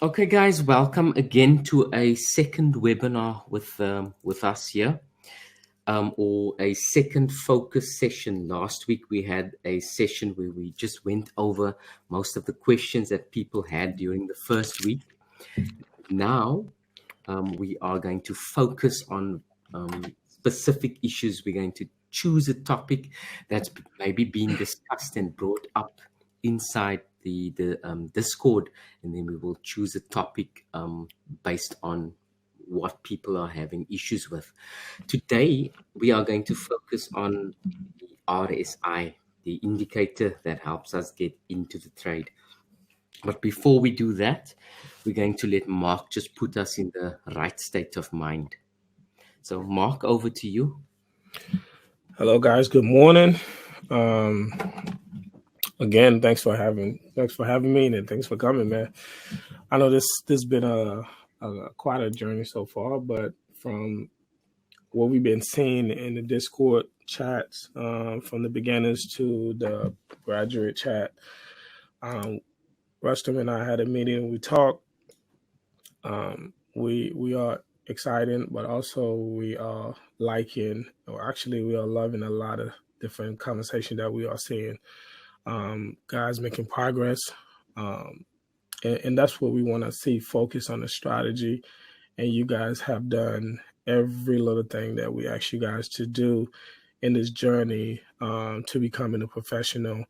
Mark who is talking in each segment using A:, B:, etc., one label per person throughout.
A: Okay, guys, welcome again to a second webinar with us here, or a second focus session. Last week we had a session where we just went over most of the questions that people had during the first week. Now we are going to focus on specific issues. We're going to choose a topic that's maybe been discussed and brought up inside the Discord, and then we will choose a topic based on what people are having issues with. Today, we are going to focus on the RSI, the indicator that helps us get into the trade. But before we do that, we're going to let Mark just put us in the right state of mind. So, Mark, over to you.
B: Hello, guys. Good morning. Again, thanks for having me, and thanks for coming, man. I know this been a quite a journey so far, but from what we've been seeing in the Discord chats, from the beginners to the graduate chat, Rustam and I had a meeting. We talked. We are excited, but also we are liking, or actually we are loving a lot of different conversation that we are seeing. Guys making progress, and that's what we want to see. Focus on the strategy, and you guys have done every little thing that we ask you guys to do in this journey to becoming a professional,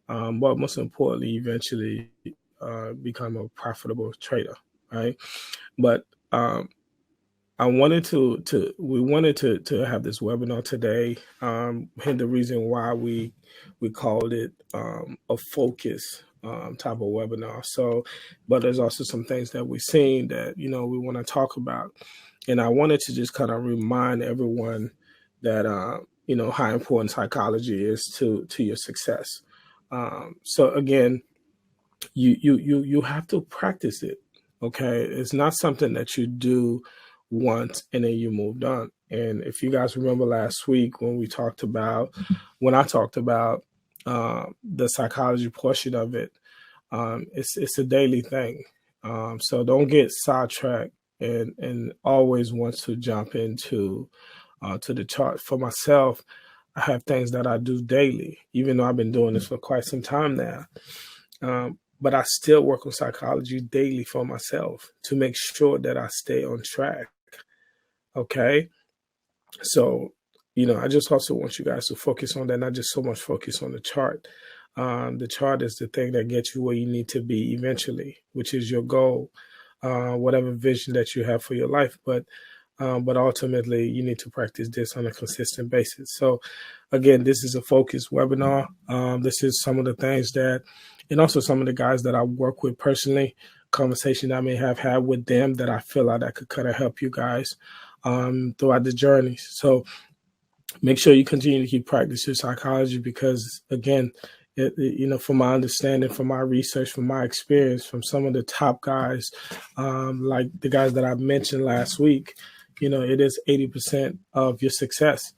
B: but most importantly, eventually become a profitable trader, right? But we wanted to have this webinar today, and the reason why we called it a focus type of webinar. So, but there's also some things that we've seen that we want to talk about, and I wanted to just kind of remind everyone that how important psychology is to your success. So again, you have to practice it. Okay, it's not something that you do once and then you moved on. And if you guys remember last week when I talked about the psychology portion of it, it's a daily thing. So don't get sidetracked and always want to jump into to the chart. For myself, I have things that I do daily, even though I've been doing this for quite some time now. But I still work on psychology daily for myself to make sure that I stay on track. Okay. So, I just also want you guys to focus on that, not just so much focus on the chart. The chart is the thing that gets you where you need to be eventually, which is your goal, whatever vision that you have for your life. But ultimately, you need to practice this on a consistent basis. So, again, this is a focused webinar. This is some of the things and also some of the guys that I work with personally, conversation I may have had with them that I feel like I could kind of help you guys throughout the journey. So make sure you continue to keep practicing psychology because, again, from my understanding, from my research, from my experience, from some of the top guys, like the guys that I mentioned last week, it is 80% of your success.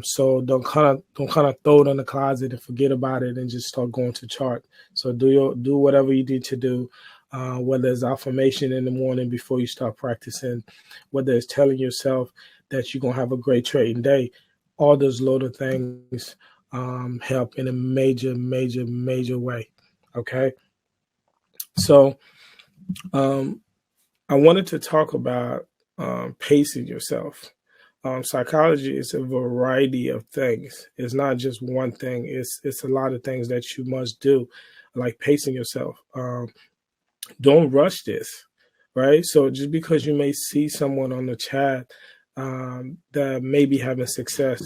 B: So don't kind of throw it in the closet and forget about it and just start going to chart. So do whatever you need to do, whether it's affirmation in the morning before you start practicing, whether it's telling yourself that you're gonna have a great trading day. All those little things help in a major way. Okay, so I wanted to talk about pacing yourself. Psychology is a variety of things. It's not just one thing. It's a lot of things that you must do, like pacing yourself. Don't rush this, right? So just because you may see someone on the chat that may be having success,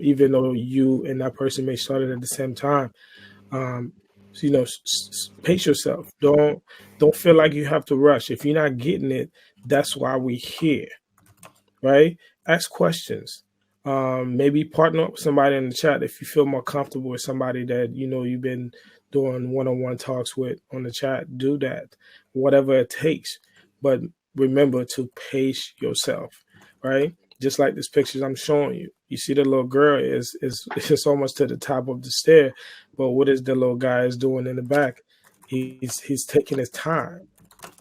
B: even though you and that person may start it at the same time, pace yourself. Don't feel like you have to rush. If you're not getting it, that's why we're here. Right? Ask questions. Maybe partner up with somebody in the chat if you feel more comfortable with somebody that you've been doing one-on-one talks with on the chat. Do that, whatever it takes. But remember to pace yourself, right? Just like this picture I'm showing you. You see the little girl is almost to the top of the stair, but what is the little guy is doing in the back? He's taking his time.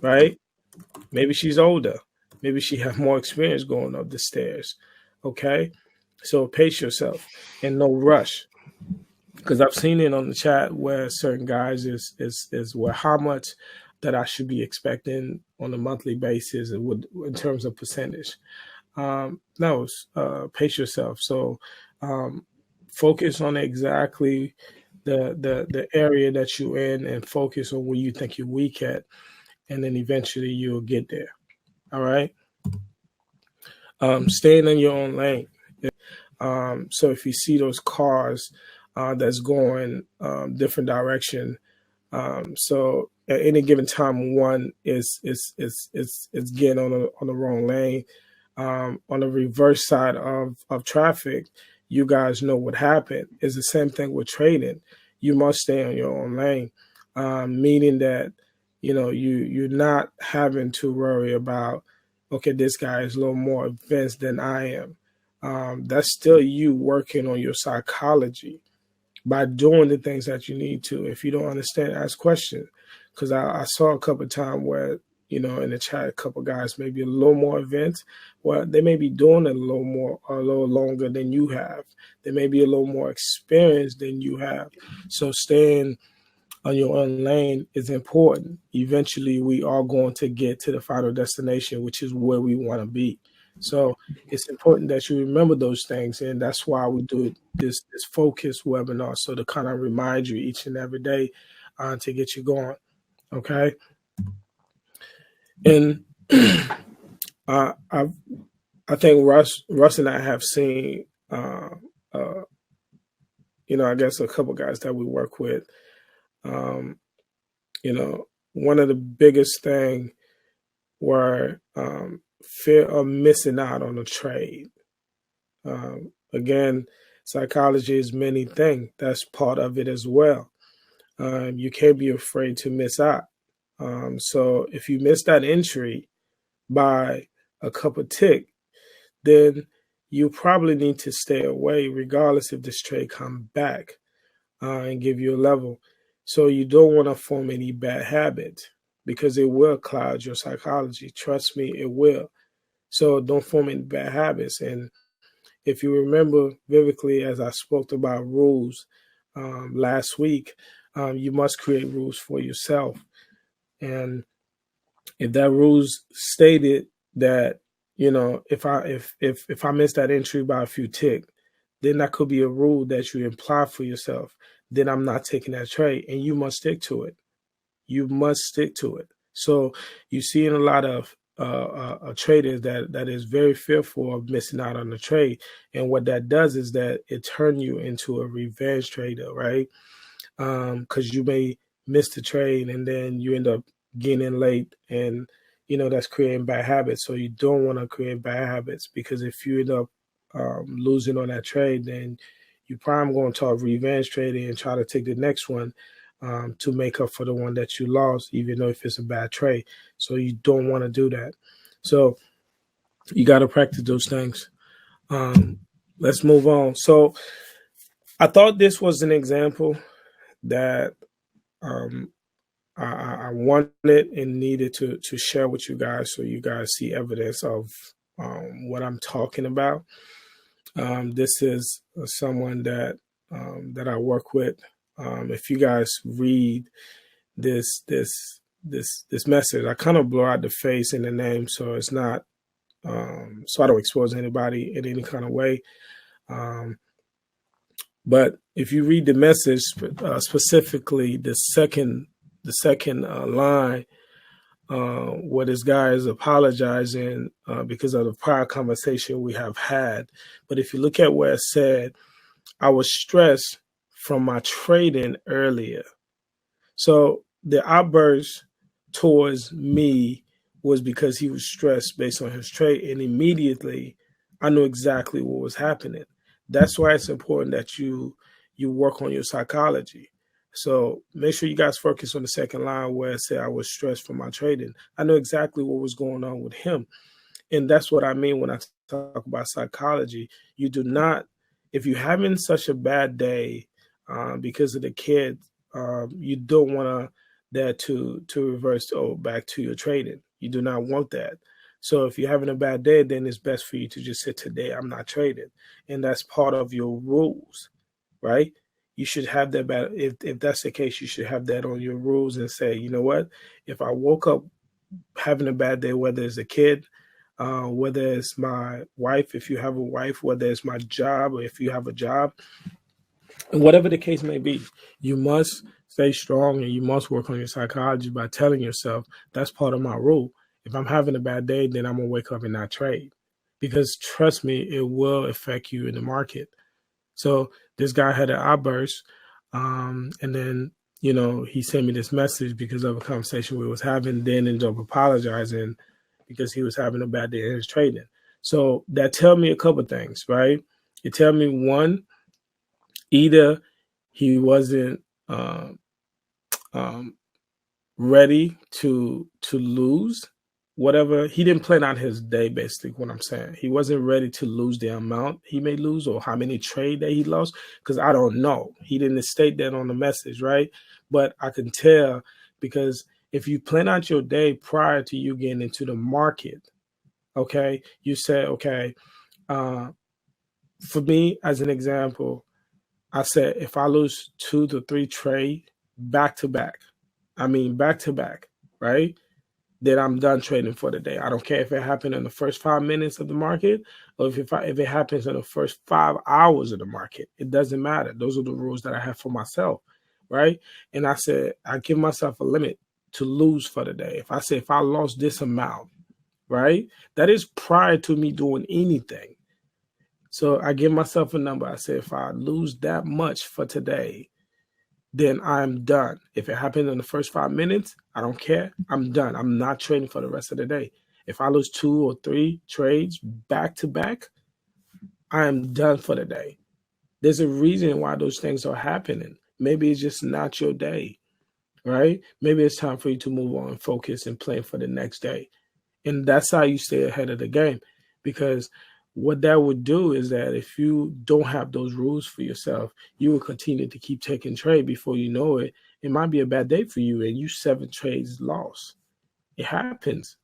B: right? Maybe she's older. Maybe she have more experience going up the stairs. Okay, so pace yourself and no rush. Because I've seen it on the chat where certain guys is where how much that I should be expecting on a monthly basis in terms of percentage. No, pace yourself. So um, focus on exactly the area that you're in and focus on where you think you're weak at, and then eventually you'll get there. All right. Staying in your own lane. So if you see those cars that's going different direction, so at any given time, one is getting on the wrong lane. On the reverse side of traffic, you guys know what happened. It's the same thing with trading. You must stay on your own lane, meaning that you're not having to worry about, okay, this guy is a little more advanced than I am. That's still you working on your psychology by doing the things that you need to. If you don't understand, ask questions. Because I saw a couple of times where, in the chat, a couple of guys maybe a little more advanced. Well, they may be doing it a little longer than you have. They may be a little more experienced than you have. So staying on your own lane is important. Eventually, we are going to get to the final destination, which is where we want to be. So it's important that you remember those things, and that's why we do this focus webinar, so to kind of remind you each and every day to get you going. Okay, and I think Russ and I have seen, I guess a couple guys that we work with. One of the biggest thing were fear of missing out on a trade. Again, psychology is many things. That's part of it as well. You can't be afraid to miss out. So if you miss that entry by a couple tick, then you probably need to stay away, regardless if this trade comes back and give you a level. So you don't want to form any bad habits, because it will cloud your psychology. Trust me, it will. So don't form any bad habits. And if you remember vividly, as I spoke about rules last week, you must create rules for yourself. And if that rules stated that, if I miss that entry by a few tick, then that could be a rule that you imply for yourself. Then I'm not taking that trade, and you must stick to it. You must stick to it. So you see in a lot of traders that is very fearful of missing out on the trade, and what that does is that it turns you into a revenge trader, right? Because you may miss the trade and then you end up getting in late, and that's creating bad habits. So you don't want to create bad habits, because if you end up losing on that trade, then you probably going to talk revenge trading and try to take the next one to make up for the one that you lost, even though if it's a bad trade. So you don't want to do that. So you got to practice those things. Let's move on. So I thought this was an example that I wanted and needed to share with you guys, so you guys see evidence of what I'm talking about. This is someone that I work with. If you guys read this message, I kind of blur out the face and the name, so it's not so I don't expose anybody in any kind of way. But if you read the message, specifically the second line, where this guy is apologizing because of the prior conversation we have had. But if you look at where it said, I was stressed from my trading earlier. So the outburst towards me was because he was stressed based on his trade. And immediately I knew exactly what was happening. That's why it's important that you work on your psychology. So make sure you guys focus on the second line where it said I was stressed from my trading. I know exactly what was going on with him. And that's what I mean when I talk about psychology. You do not, if you're having such a bad day because of the kid, you don't want to that to reverse back to your trading. You do not want that. So if you're having a bad day, then it's best for you to just say, today I'm not trading. And that's part of your rules, right? You should have that bad. If that's the case, you should have that on your rules and say, you know what? If I woke up having a bad day, whether it's a kid, whether it's my wife, if you have a wife, whether it's my job, or if you have a job, and whatever the case may be, you must stay strong and you must work on your psychology by telling yourself, that's part of my rule. If I'm having a bad day, then I'm going to wake up and not trade. Because trust me, it will affect you in the market. So this guy had an outburst, and then, he sent me this message because of a conversation we was having, then ended up apologizing because he was having a bad day in his trading. So that tell me a couple things, right? It tell me, one, either he wasn't ready to lose whatever. He didn't plan out his day, basically what I'm saying. He wasn't ready to lose the amount he may lose or how many trade that he lost, because I don't know. He didn't state that on the message, right? But I can tell, because if you plan out your day prior to you getting into the market, okay, you say, okay, for me, as an example, I said, if I lose 2 to 3 trade back to back, right? Then I'm done trading for the day. I don't care if it happened in the first 5 minutes of the market or if it happens in the first 5 hours of the market. It doesn't matter. Those are the rules that I have for myself, right? And I said, I give myself a limit to lose for the day. If I lost this amount, right? That is prior to me doing anything. So I give myself a number. I say, if I lose that much for today, then I'm done. If it happens in the first 5 minutes, I don't care. I'm done. I'm not trading for the rest of the day. If I lose 2 or 3 trades back to back, I am done for the day. There's a reason why those things are happening. Maybe it's just not your day, right? Maybe it's time for you to move on, focus, and plan for the next day. And that's how you stay ahead of the game. Because what that would do is that if you don't have those rules for yourself, you will continue to keep taking trade. Before you know it, it might be a bad day for you and you 7 trades lost. It happens.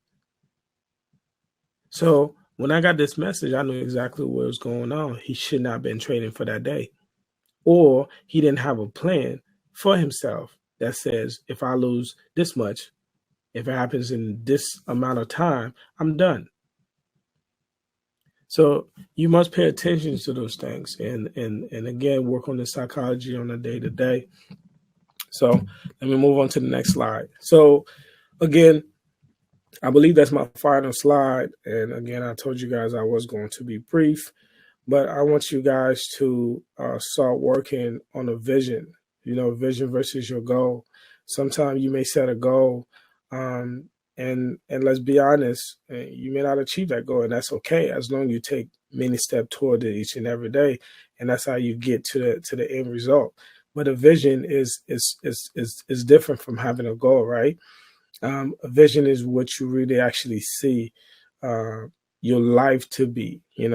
B: So when I got this message, I knew exactly what was going on. He should not have been trading for that day. Or he didn't have a plan for himself that says, if I lose this much, if it happens in this amount of time, I'm done. So you must pay attention to those things and again, work on the psychology on a day to day. So let me move on to the next slide. So again, I believe that's my final slide. And again, I told you guys I was going to be brief, but I want you guys to start working on a vision, vision versus your goal. Sometimes you may set a goal, and let's be honest, you may not achieve that goal, and that's okay, as long as you take many steps toward it each and every day, and that's how you get to the end result. But a vision is different from having a goal, right? A vision is what you really actually see your life to be, in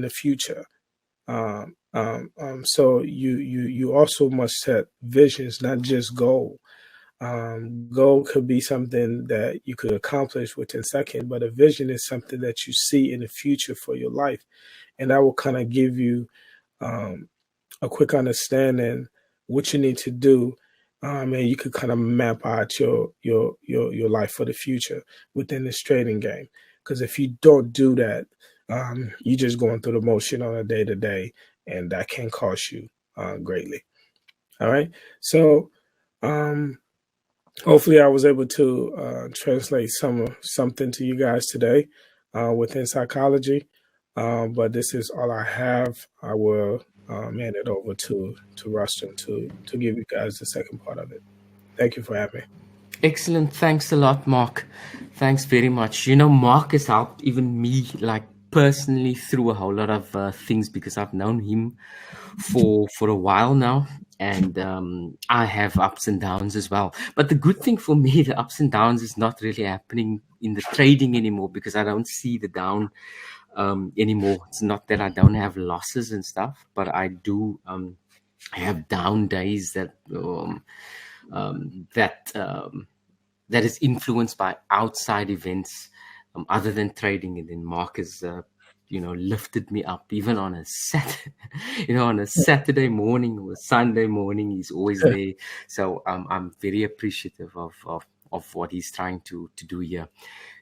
B: the future. So you also must set visions, not just goal. Goal could be something that you could accomplish within seconds, but a vision is something that you see in the future for your life, and that will kind of give you a quick understanding what you need to do, and you could kind of map out your life for the future within this trading game. Because if you don't do that, you're just going through the motion on a day to day, and that can cost you greatly. All right, so. Hopefully I was able to translate something to you guys today within psychology. But this is all I have. I will hand it over to Rustin to give you guys the second part of it. Thank you for having me.
A: Excellent. Thanks a lot, Mark. Thanks very much. Mark has helped even me, like personally, through a whole lot of things, because I've known him for a while now, and I have ups and downs as well. But the good thing for me, the ups and downs is not really happening in the trading anymore, because I don't see the down anymore. It's not that I don't have losses and stuff, but I do have down days that that is influenced by outside events other than trading. And then Mark has lifted me up even on a Saturday morning or Sunday morning. He's always there. So I'm very appreciative of what he's trying to do here.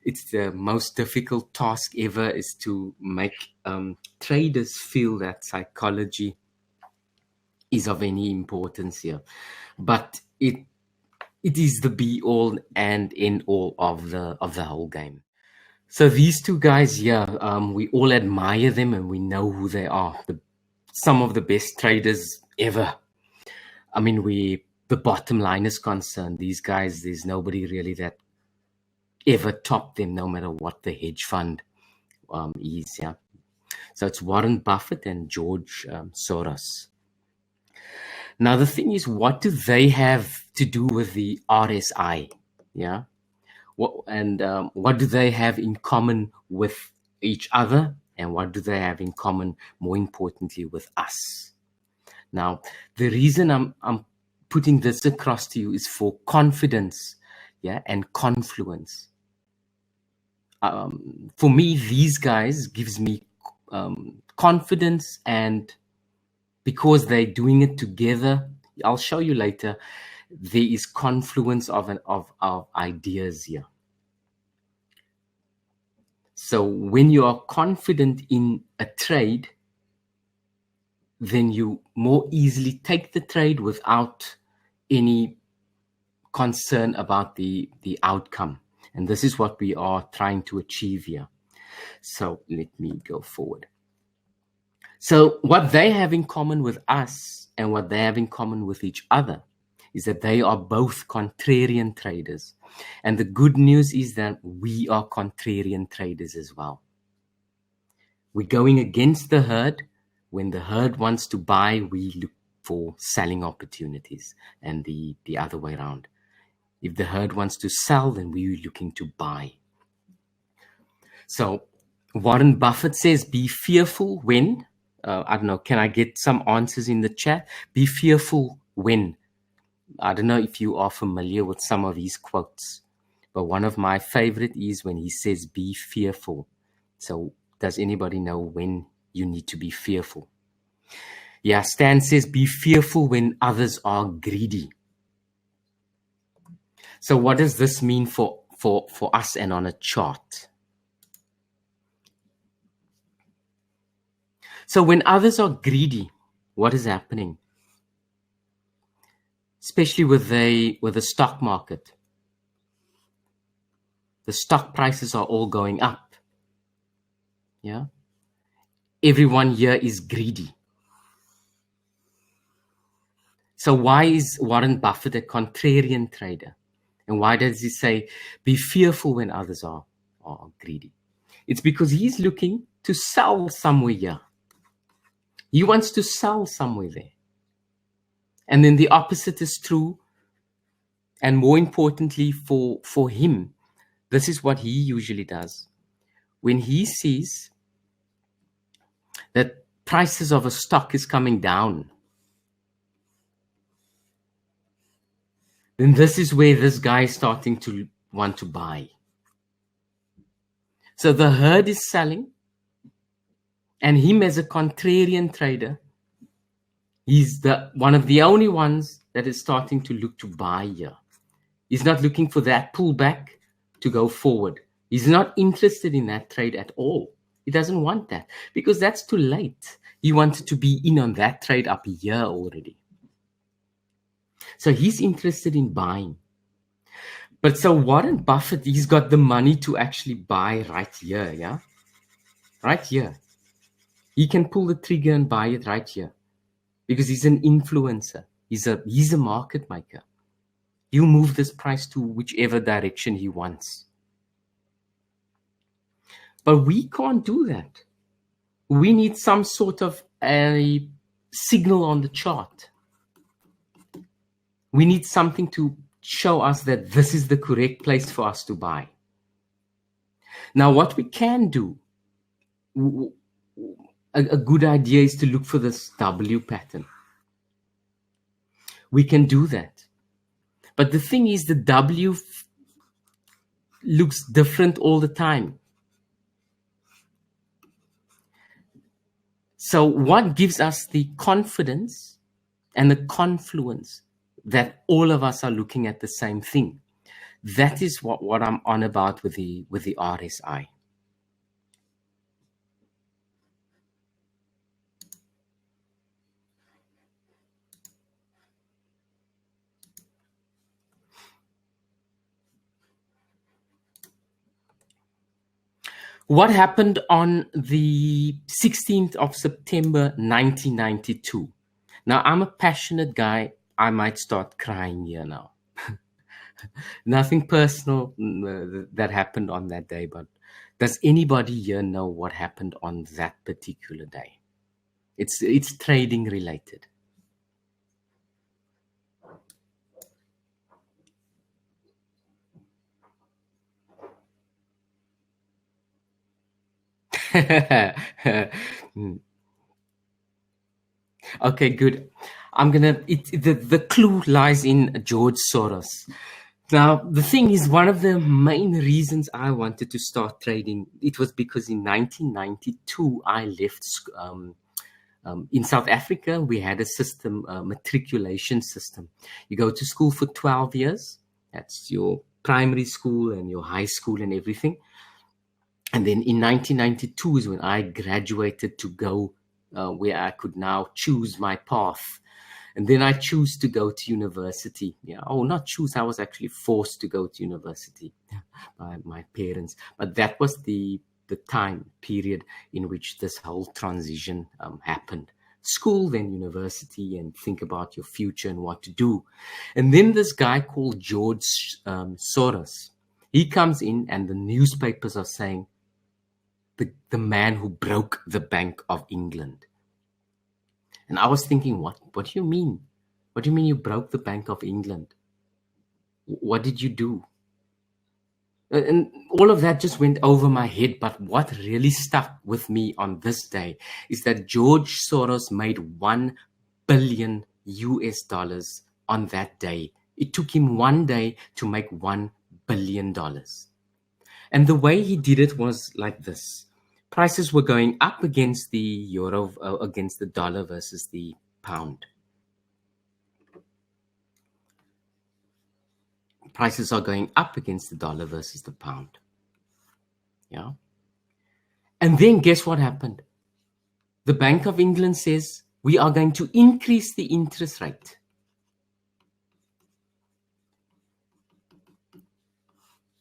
A: It's the most difficult task ever, is to make traders feel that psychology is of any importance here. But it is the be all and end all of the whole game. So these two guys here, we all admire them and we know who they are. Some of the best traders ever. I mean, the bottom line is concerned, these guys, there's nobody really that ever topped them, no matter what the hedge fund is. Yeah. So it's Warren Buffett and George Soros. Now, the thing is, what do they have to do with the RSI? Yeah. What do they have in common with each other? And what do they have in common, more importantly, with us? Now, the reason I'm putting this across to you is for confidence, yeah, and confluence. For me, these guys gives me confidence, and because they're doing it together, I'll show you later, there is confluence of ideas here. So when you are confident in a trade, then you more easily take the trade without any concern about the outcome. And this is what we are trying to achieve here. So let me go forward. So what they have in common with us and what they have in common with each other is that they are both contrarian traders. And the good news is that we are contrarian traders as well. We're going against the herd. When the herd wants to buy, we look for selling opportunities, and the other way around. If the herd wants to sell, then we're looking to buy. So Warren Buffett says, be fearful when, I don't know, can I get some answers in the chat? Be fearful when. I don't know if you are familiar with some of his quotes, but one of my favorite is when he says, be fearful. So does anybody know when you need to be fearful? Yeah, Stan says, be fearful when others are greedy. So what does this mean for us and on a chart? So when others are greedy, what is happening? Especially with the stock market. The stock prices are all going up. Yeah. Everyone here is greedy. So why is Warren Buffett a contrarian trader? And why does he say, be fearful when others are greedy? It's because he's looking to sell somewhere here. He wants to sell somewhere there. And then the opposite is true. And more importantly for him, this is what he usually does. When he sees that prices of a stock is coming down, then this is where this guy is starting to want to buy. So the herd is selling, and him as a contrarian trader, he's one of the only ones that is starting to look to buy here. He's not looking for that pullback to go forward. He's not interested in that trade at all. He doesn't want that because that's too late. He wanted to be in on that trade up here already. So he's interested in buying. But so Warren Buffett, he's got the money to actually buy right here, yeah? Right here. He can pull the trigger and buy it right here because he's an influencer. He's a market maker. He'll move this price to whichever direction he wants. But we can't do that. We need some sort of a signal on the chart. We need something to show us that this is the correct place for us to buy. Now, what we can do, a good idea is to look for this W pattern. We can do that. But the thing is, the W looks different all the time. So what gives us the confidence and the confluence that all of us are looking at the same thing? That is what I'm on about with the RSI. What happened on the 16th of September 1992? Now, I'm a passionate guy. I might start crying here now. Nothing personal that happened on that day, but does anybody here know what happened on that particular day? It's trading related. Okay, good. I'm gonna. The clue lies in George Soros. Now, the thing is, one of the main reasons I wanted to start trading, it was because in 1992 I left. In South Africa, we had a system, a matriculation system. You go to school for 12 years. That's your primary school and your high school and everything. And then in 1992 is when I graduated to go where I could now choose my path. And then I chose to go to university. Yeah, oh, not choose. I was actually forced to go to university by my parents. But that was the time period in which this whole transition happened. School, then university, and think about your future and what to do. And then this guy called George Soros, he comes in and the newspapers are saying, the man who broke the Bank of England. And I was thinking, what do you mean? What do you mean you broke the Bank of England? What did you do? And all of that just went over my head. But what really stuck with me on this day is that George Soros made $1 billion on that day. It took him one day to make $1 billion. And the way he did it was like this. Prices were going up against the euro, against the dollar versus the pound. Prices are going up against the dollar versus the pound. Yeah. And then guess what happened? The Bank of England says we are going to increase the interest rate.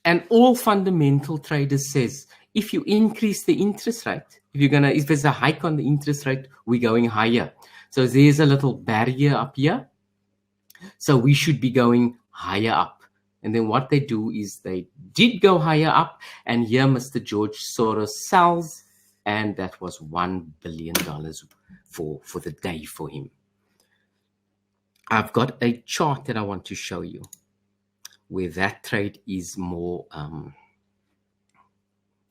A: And all fundamental traders says, if you increase the interest rate, if there's a hike on the interest rate, we're going higher. So there's a little barrier up here. So we should be going higher up. And then what they do is they did go higher up. And here Mr. George Soros sells. And that was $1 billion for the day for him. I've got a chart that I want to show you where that trade is more...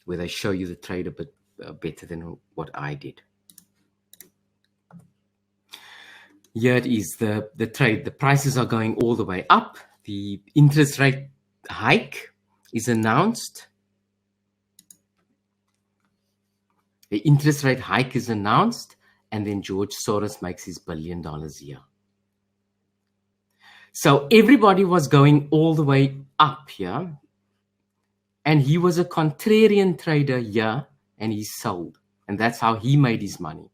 A: where they show you the trade a bit better than what I did. Here it is, the trade. The prices are going all the way up. The interest rate hike is announced. The interest rate hike is announced, and then George Soros makes his $1 billion a year. So everybody was going all the way up here. And he was a contrarian trader here, and he sold. And that's how he made his money.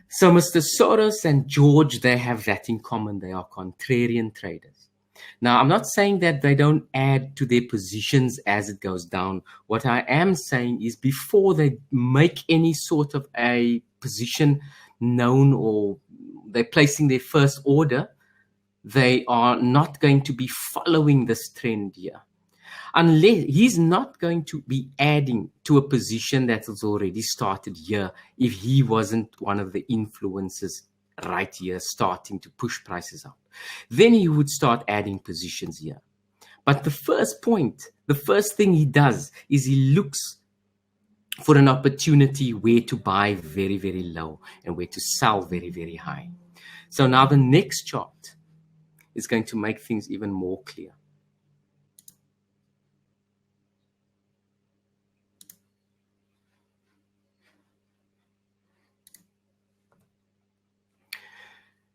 A: So Mr. Soros and George, they have that in common. They are contrarian traders. Now, I'm not saying that they don't add to their positions as it goes down. What I am saying is before they make any sort of a position known or they're placing their first order, they are not going to be following this trend here. Unless he's not going to be adding to a position that has already started here if he wasn't one of the influencers right here starting to push prices up. Then he would start adding positions here. But the first thing he does is he looks for an opportunity where to buy very, very low and where to sell very, very high. So now the next chart is going to make things even more clear.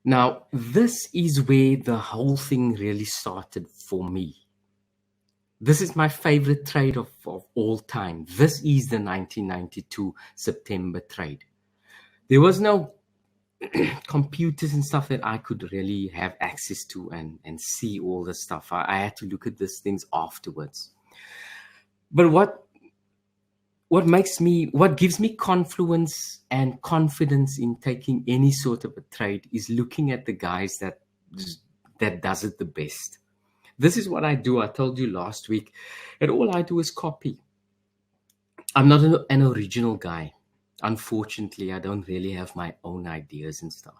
A: Now, this is where the whole thing really started for me. This is my favorite trade of all time. This is the 1992 September trade. There was no computers and stuff that I could really have access to and see all this stuff. I had to look at these things afterwards. But what gives me confluence and confidence in taking any sort of a trade is looking at the guys that does it the best. This is what I do. I told you last week, and all I do is copy. I'm not an original guy. Unfortunately, I don't really have my own ideas and stuff.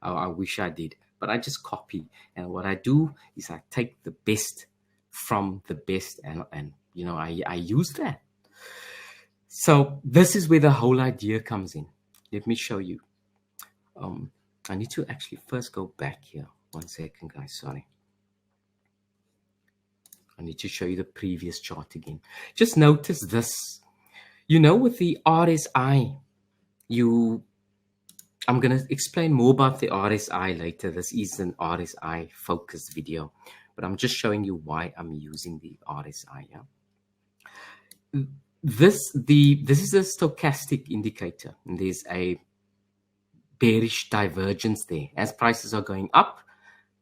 A: I wish I did, but I just copy. And what I do is I take the best from the best, and I use that. So this is where the whole idea comes in. Let me show you. I need to actually first go back here. 1 second, guys. Sorry. I need to show you the previous chart again. Just notice this. With the RSI, I'm going to explain more about the RSI later. This is an RSI focused video, but I'm just showing you why I'm using the RSI. Yeah? This is a stochastic indicator, and there's a bearish divergence there. As prices are going up,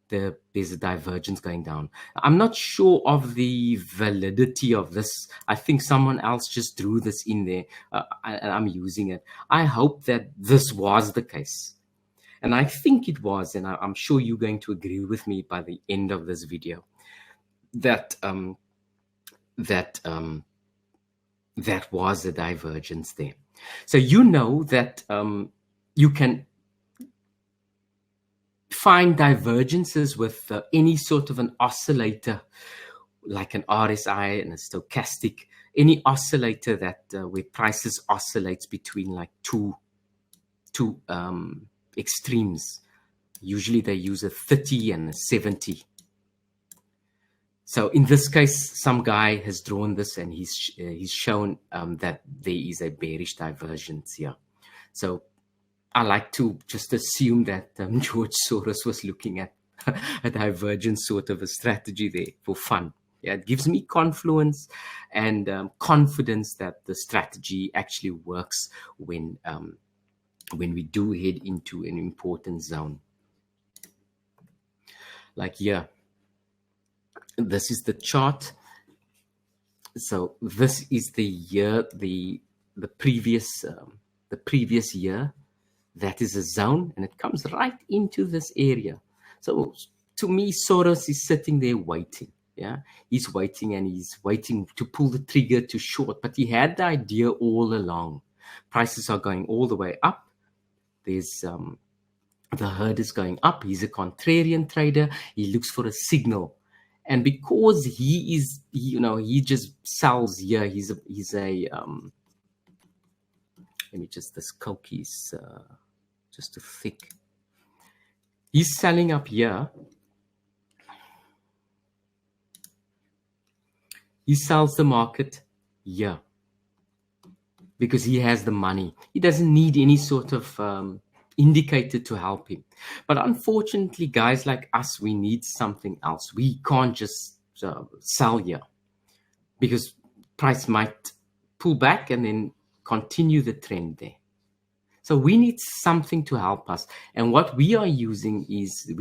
A: there's a divergence going down. I'm not sure of the validity of this. I think someone else just drew this in there, and I'm using it. I hope that this was the case, and I think it was, and I'm sure you're going to agree with me by the end of this video that that was a divergence there. So that you can find divergences with any sort of an oscillator, like an RSI and a stochastic, any oscillator that where prices oscillates between like two extremes. Usually they use a 30 and a 70. So in this case, some guy has drawn this, and he's shown that there is a bearish divergence here. So I like to just assume that George Soros was looking at a divergence sort of a strategy there for fun. Yeah, it gives me confluence and confidence that the strategy actually works when we do head into an important zone. Like here, this is the chart. So this is the year, the previous year. That is a zone, and it comes right into this area. So to me, Soros is sitting there waiting. Yeah, he's waiting, and he's waiting to pull the trigger to short. But he had the idea all along. Prices are going all the way up. There's the herd is going up. He's a contrarian trader. He looks for a signal, and because he just sells here. He's a let me just, this Coke is just too thick. He's selling up here. He sells the market here because he has the money. He doesn't need any sort of indicator to help him. But unfortunately, guys like us, we need something else. We can't just sell here because price might pull back and then continue the trend there. So we need something to help us. And what we are using is the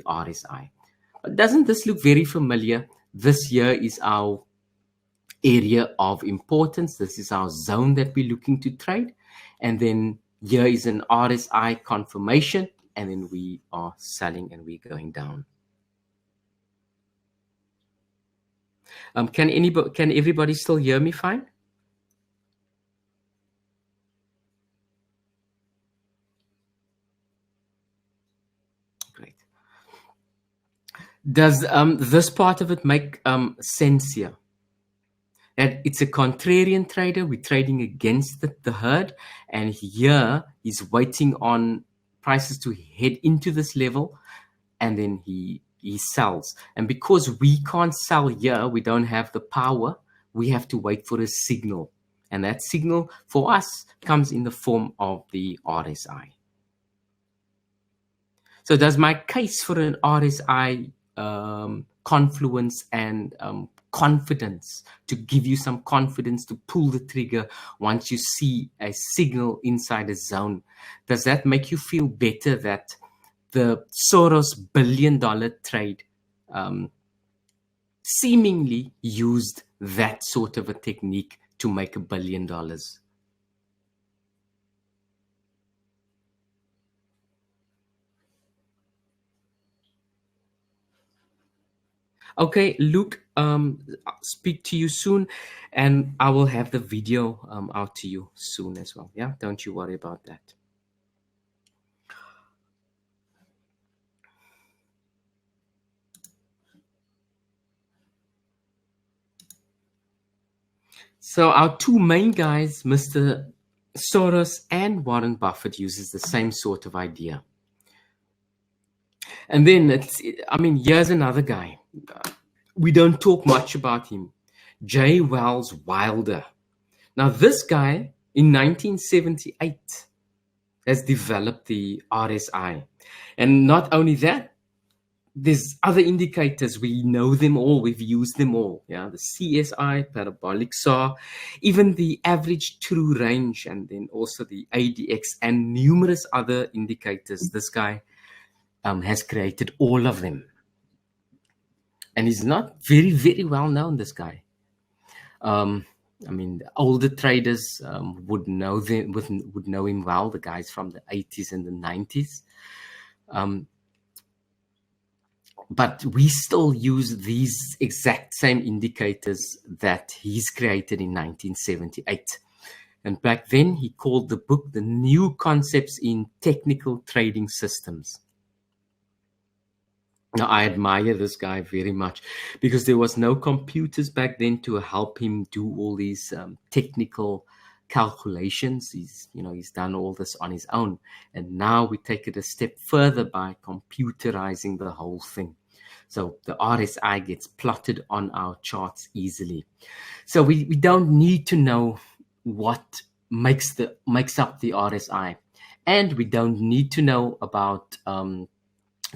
A: RSI. But doesn't this look very familiar? This here is our area of importance. This is our zone that we're looking to trade. And then here is an RSI confirmation. And then we are selling and we're going down. Can everybody still hear me fine? Great. Does this part of it make sense here? That it's a contrarian trader. We're trading against the herd, and here he's waiting on prices to head into this level, and then he sells. And because we can't sell here, we don't have the power, we have to wait for a signal. And that signal for us comes in the form of the RSI. So does my case for an RSI confluence and confidence, to give you some confidence to pull the trigger once you see a signal inside a zone, does that make you feel better that the Soros billion-dollar trade seemingly used that sort of a technique to make $1 billion? Okay, Luke, I'll speak to you soon, and I will have the video out to you soon as well. Yeah, don't you worry about that. So our two main guys, Mr. Soros and Warren Buffett, uses the same sort of idea. And then here's another guy. We don't talk much about him. J. Wells Wilder. Now, this guy in 1978 has developed the RSI. And not only that, there's other indicators. We know them all. We've used them all. Yeah, the CSI, parabolic SAW, even the average true range, and then also the ADX and numerous other indicators. This guy has created all of them. And he's not very, very well known, this guy. The older traders would know him well, the guys from the 80s and the 90s. But we still use these exact same indicators that he's created in 1978. And back then, he called the book The New Concepts in Technical Trading Systems. Now, I admire this guy very much because there was no computers back then to help him do all these technical calculations. He's done all this on his own. And now we take it a step further by computerizing the whole thing. So the RSI gets plotted on our charts easily. So we don't need to know what makes up the RSI. And we don't need to know about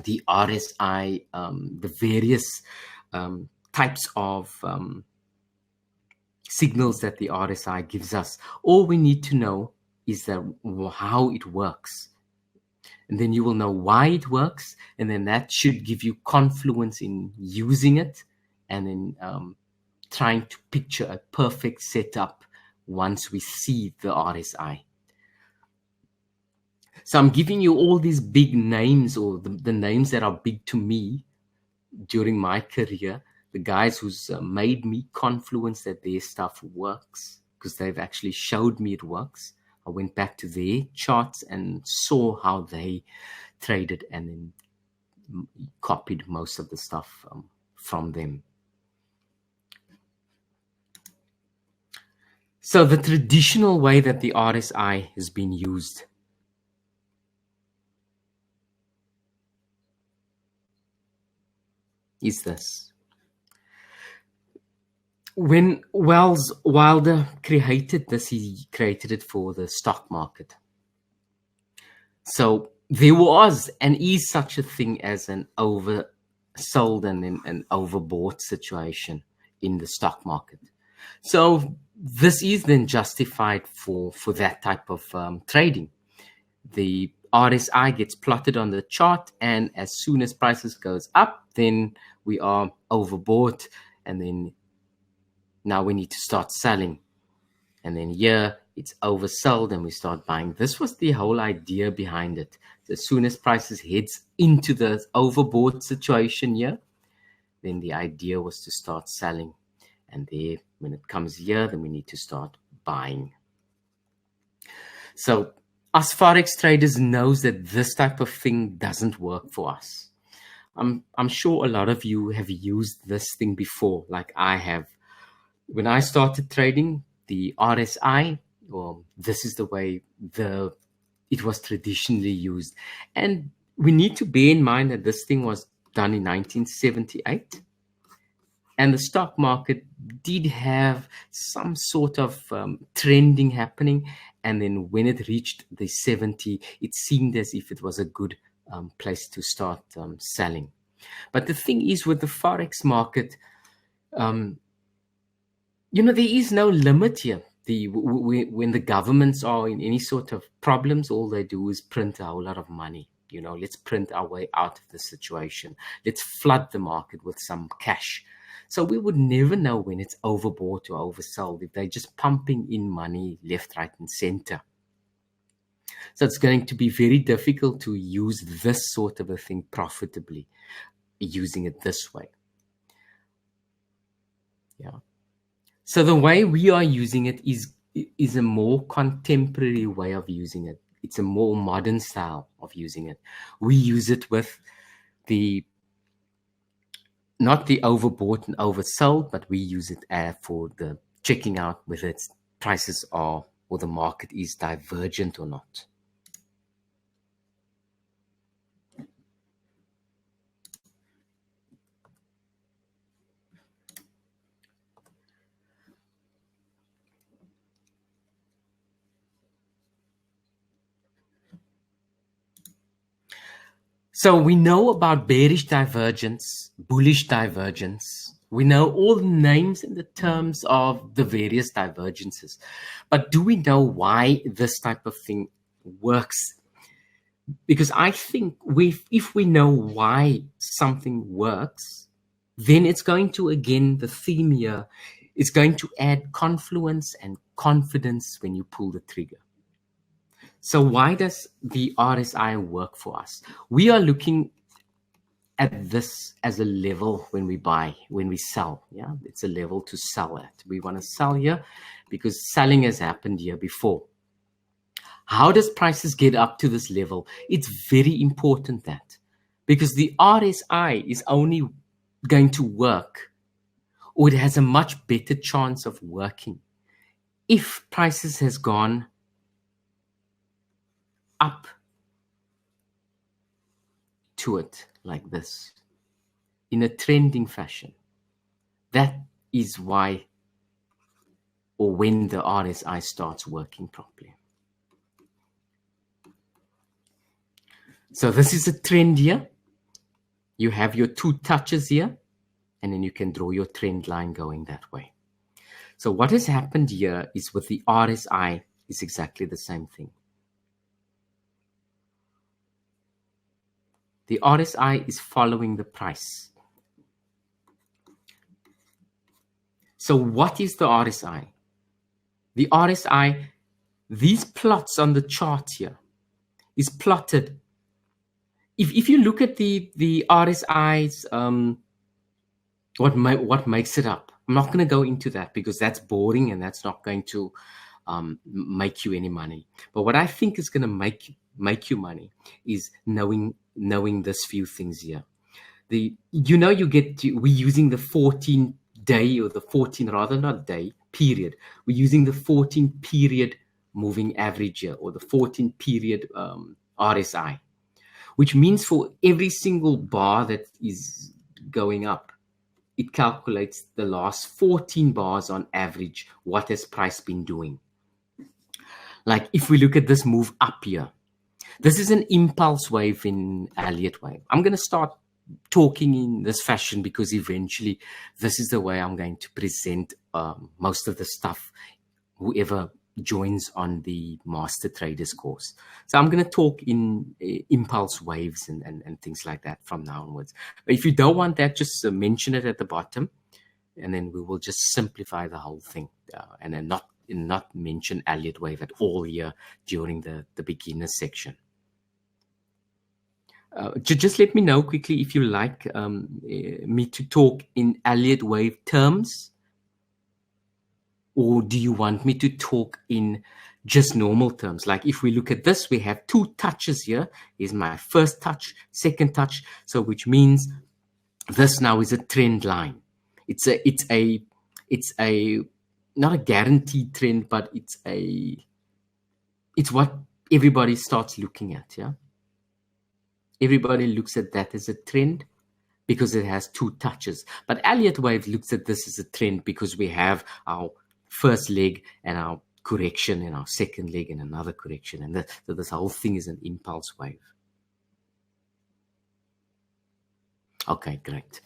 A: the RSI, the various types of signals that the RSI gives us. All we need to know is how it works. And then you will know why it works. And then that should give you confluence in using it. And then trying to picture a perfect setup once we see the RSI. So I'm giving you all these big names, or the names that are big to me during my career, the guys who's made me confluence that their stuff works, because they've actually showed me it works. I went back to their charts and saw how they traded and then copied most of the stuff from them. So the traditional way that the RSI has been used is this. When Wilder created this, he created it for the stock market. So there was and is such a thing as an oversold and an overbought situation in the stock market. So this is then justified for that type of trading. The RSI gets plotted on the chart, and as soon as prices goes up, then we are overbought, and then now we need to start selling. And then here it's oversold and we start buying. This was the whole idea behind it. So as soon as prices heads into the overbought situation here, then the idea was to start selling. And there, when it comes here, then we need to start buying. So us Forex traders knows that this type of thing doesn't work for us. I'm sure a lot of you have used this thing before, like I have. When I started trading, the RSI, well, this is the way it was traditionally used. And we need to bear in mind that this thing was done in 1978. And the stock market did have some sort of trending happening. And then when it reached the 70, it seemed as if it was a good place to start selling. But the thing is with the Forex market, there is no limit here. When the governments are in any sort of problems, all they do is print a whole lot of money. Let's print our way out of the situation. Let's flood the market with some cash. So we would never know when it's overbought or oversold if they're just pumping in money left, right, and center. So it's going to be very difficult to use this sort of a thing profitably, using it this way. Yeah. So the way we are using it is a more contemporary way of using it. It's a more modern style of using it. We use it with not the overbought and oversold, but we use it for the checking out whether its prices are or the market is divergent or not. So we know about bearish divergence, bullish divergence. We know all the names and the terms of the various divergences. But do we know why this type of thing works? Because I think if we know why something works, then it's going to, again, the theme here is going to add confluence and confidence when you pull the trigger. So why does the RSI work for us? We are looking at this as a level when we buy, when we sell. Yeah, it's a level to sell at. We want to sell here because selling has happened here before. How does prices get up to this level? It's very important that, because the RSI is only going to work, or it has a much better chance of working, if prices has gone up to it like this in a trending fashion. That is why, or when, the RSI starts working properly. So this is a trend here. You have your two touches here, and then you can draw your trend line going that way. So what has happened here is with the RSI is exactly the same thing. The RSI is following the price. So what is the RSI? The RSI, these plots on the chart here, is plotted. If you look at the RSI's, what makes it up? I'm not going to go into that because that's boring and that's not going to make you any money. But what I think is going to make you money is knowing this few things here. We're using the 14 day, or the 14 rather, not day, period. We're using the 14 period moving average here, or the 14 period RSI, which means for every single bar that is going up, it calculates the last 14 bars on average, what has price been doing. Like if we look at this move up here, this is an impulse wave in Elliott wave. I'm going to start talking in this fashion because eventually this is the way I'm going to present most of the stuff, whoever joins on the Master Traders course. So I'm going to talk in impulse waves and things like that from now onwards. But if you don't want that, just mention it at the bottom, and then we will just simplify the whole thing and then not mention Elliott wave at all here during the beginner section. Just let me know quickly if you like me to talk in Elliott wave terms, or do you want me to talk in just normal terms? Like if we look at this, we have two touches here. Here's my first touch, second touch. So which means this now is a trend line. It's a not a guaranteed trend, but it's what everybody starts looking at. Yeah. Everybody looks at that as a trend because it has two touches. But Elliott Wave looks at this as a trend because we have our first leg and our correction and our second leg and another correction. And so this whole thing is an impulse wave. Okay, great.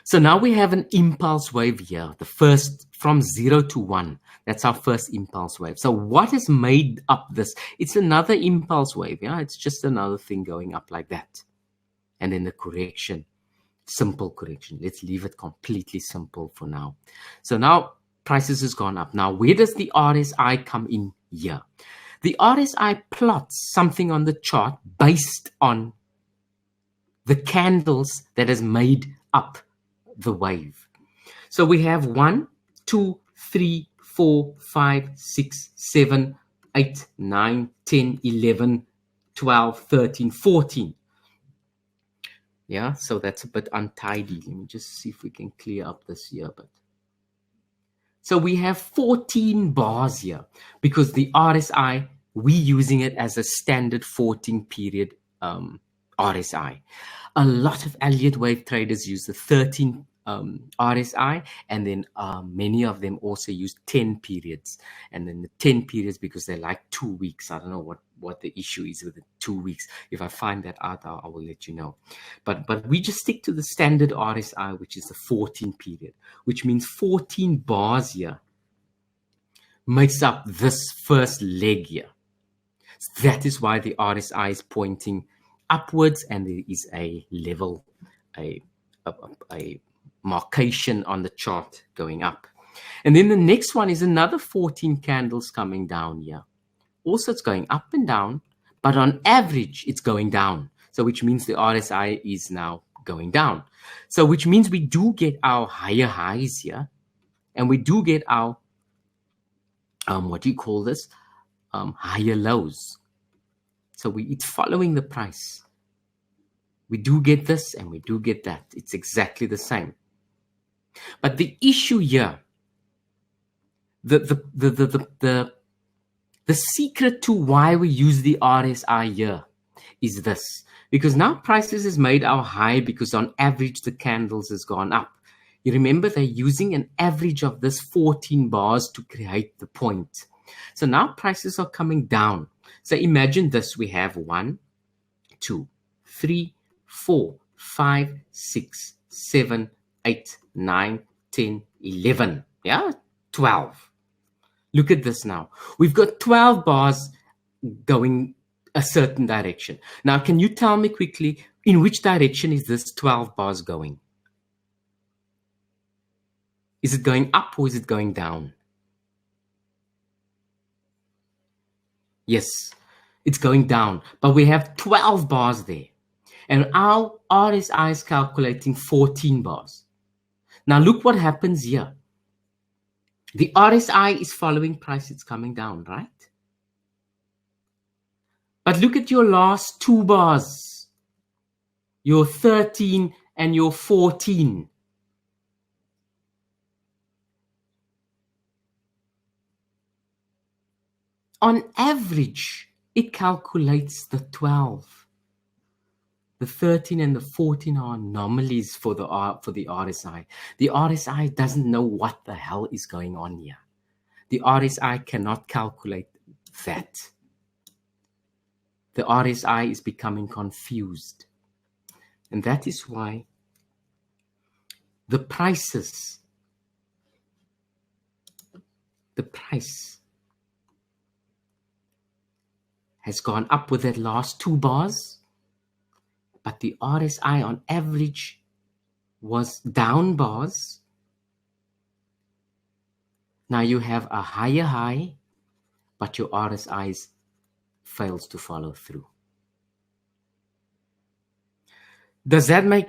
A: So now we have an impulse wave here, the first from 0 to 1. That's our first impulse wave. So what has made up this? It's another impulse wave. Yeah, it's just another thing going up like that. And then the correction, simple correction. Let's leave it completely simple for now. So now prices has gone up. Now, where does the RSI come in here? The RSI plots something on the chart based on the candles that has made up the wave. So we have 1, 2, 3, 4, 5, 6, 7, 8, 9, 10, 11, 12, 13, 14. Yeah, so that's a bit untidy. Let me just see if we can clear up this here. So we have 14 bars here because the RSI, we're using it as a standard 14 period RSI. A lot of Elliott Wave traders use the 13 RSI, and then many of them also use 10 periods. And then the 10 periods because they're like 2 weeks. I don't know what the issue is with the 2 weeks. If I find that out, I will let you know. But we just stick to the standard RSI, which is the 14 period, which means 14 bars here makes up this first leg here. That is why the RSI is pointing upwards, and there is a level, a marcation on the chart going up. And then the next one is another 14 candles coming down here. Also, it's going up and down, but on average, it's going down. So which means the RSI is now going down. So which means we do get our higher highs here, and we do get our, what do you call this? Higher lows. So it's following the price. We do get this and we do get that. It's exactly the same. But the issue here, the secret to why we use the RSI here is this. Because now prices has made our high because on average the candles has gone up. You remember they're using an average of this 14 bars to create the point. So now prices are coming down. So imagine this, we have 1, 2, 3, 4, 5, 6, 7, 8, 9, 10, 11. Yeah, 12. Look at this now. We've got 12 bars going a certain direction. Now, can you tell me quickly, in which direction is this 12 bars going? Is it going up or is it going down? Yes, it's going down, but we have 12 bars there. And our RSI is calculating 14 bars. Now look what happens here. The RSI is following price, it's coming down, right? But look at your last 2 bars. Your 13 and your 14. On average, it calculates the 12. The 13 and the 14 are anomalies for the RSI. The RSI doesn't know what the hell is going on here. The RSI cannot calculate that. The RSI is becoming confused. And that is why the price has gone up with that last 2 bars, but the RSI on average was down bars. Now you have a higher high, but your RSI fails to follow through. Does that make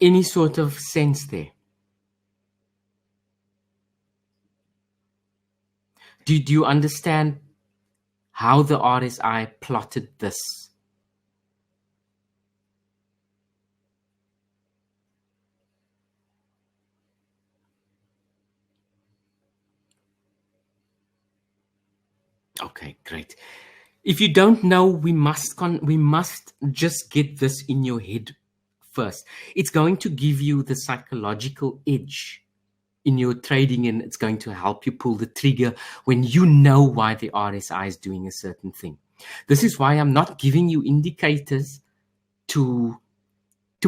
A: any sort of sense there? Do you understand how the RSI plotted this? Okay, great. If you don't know, we must just get this in your head first. It's going to give you the psychological edge in your trading, and it's going to help you pull the trigger when you know why the RSI is doing a certain thing. This is why I'm not giving you indicators to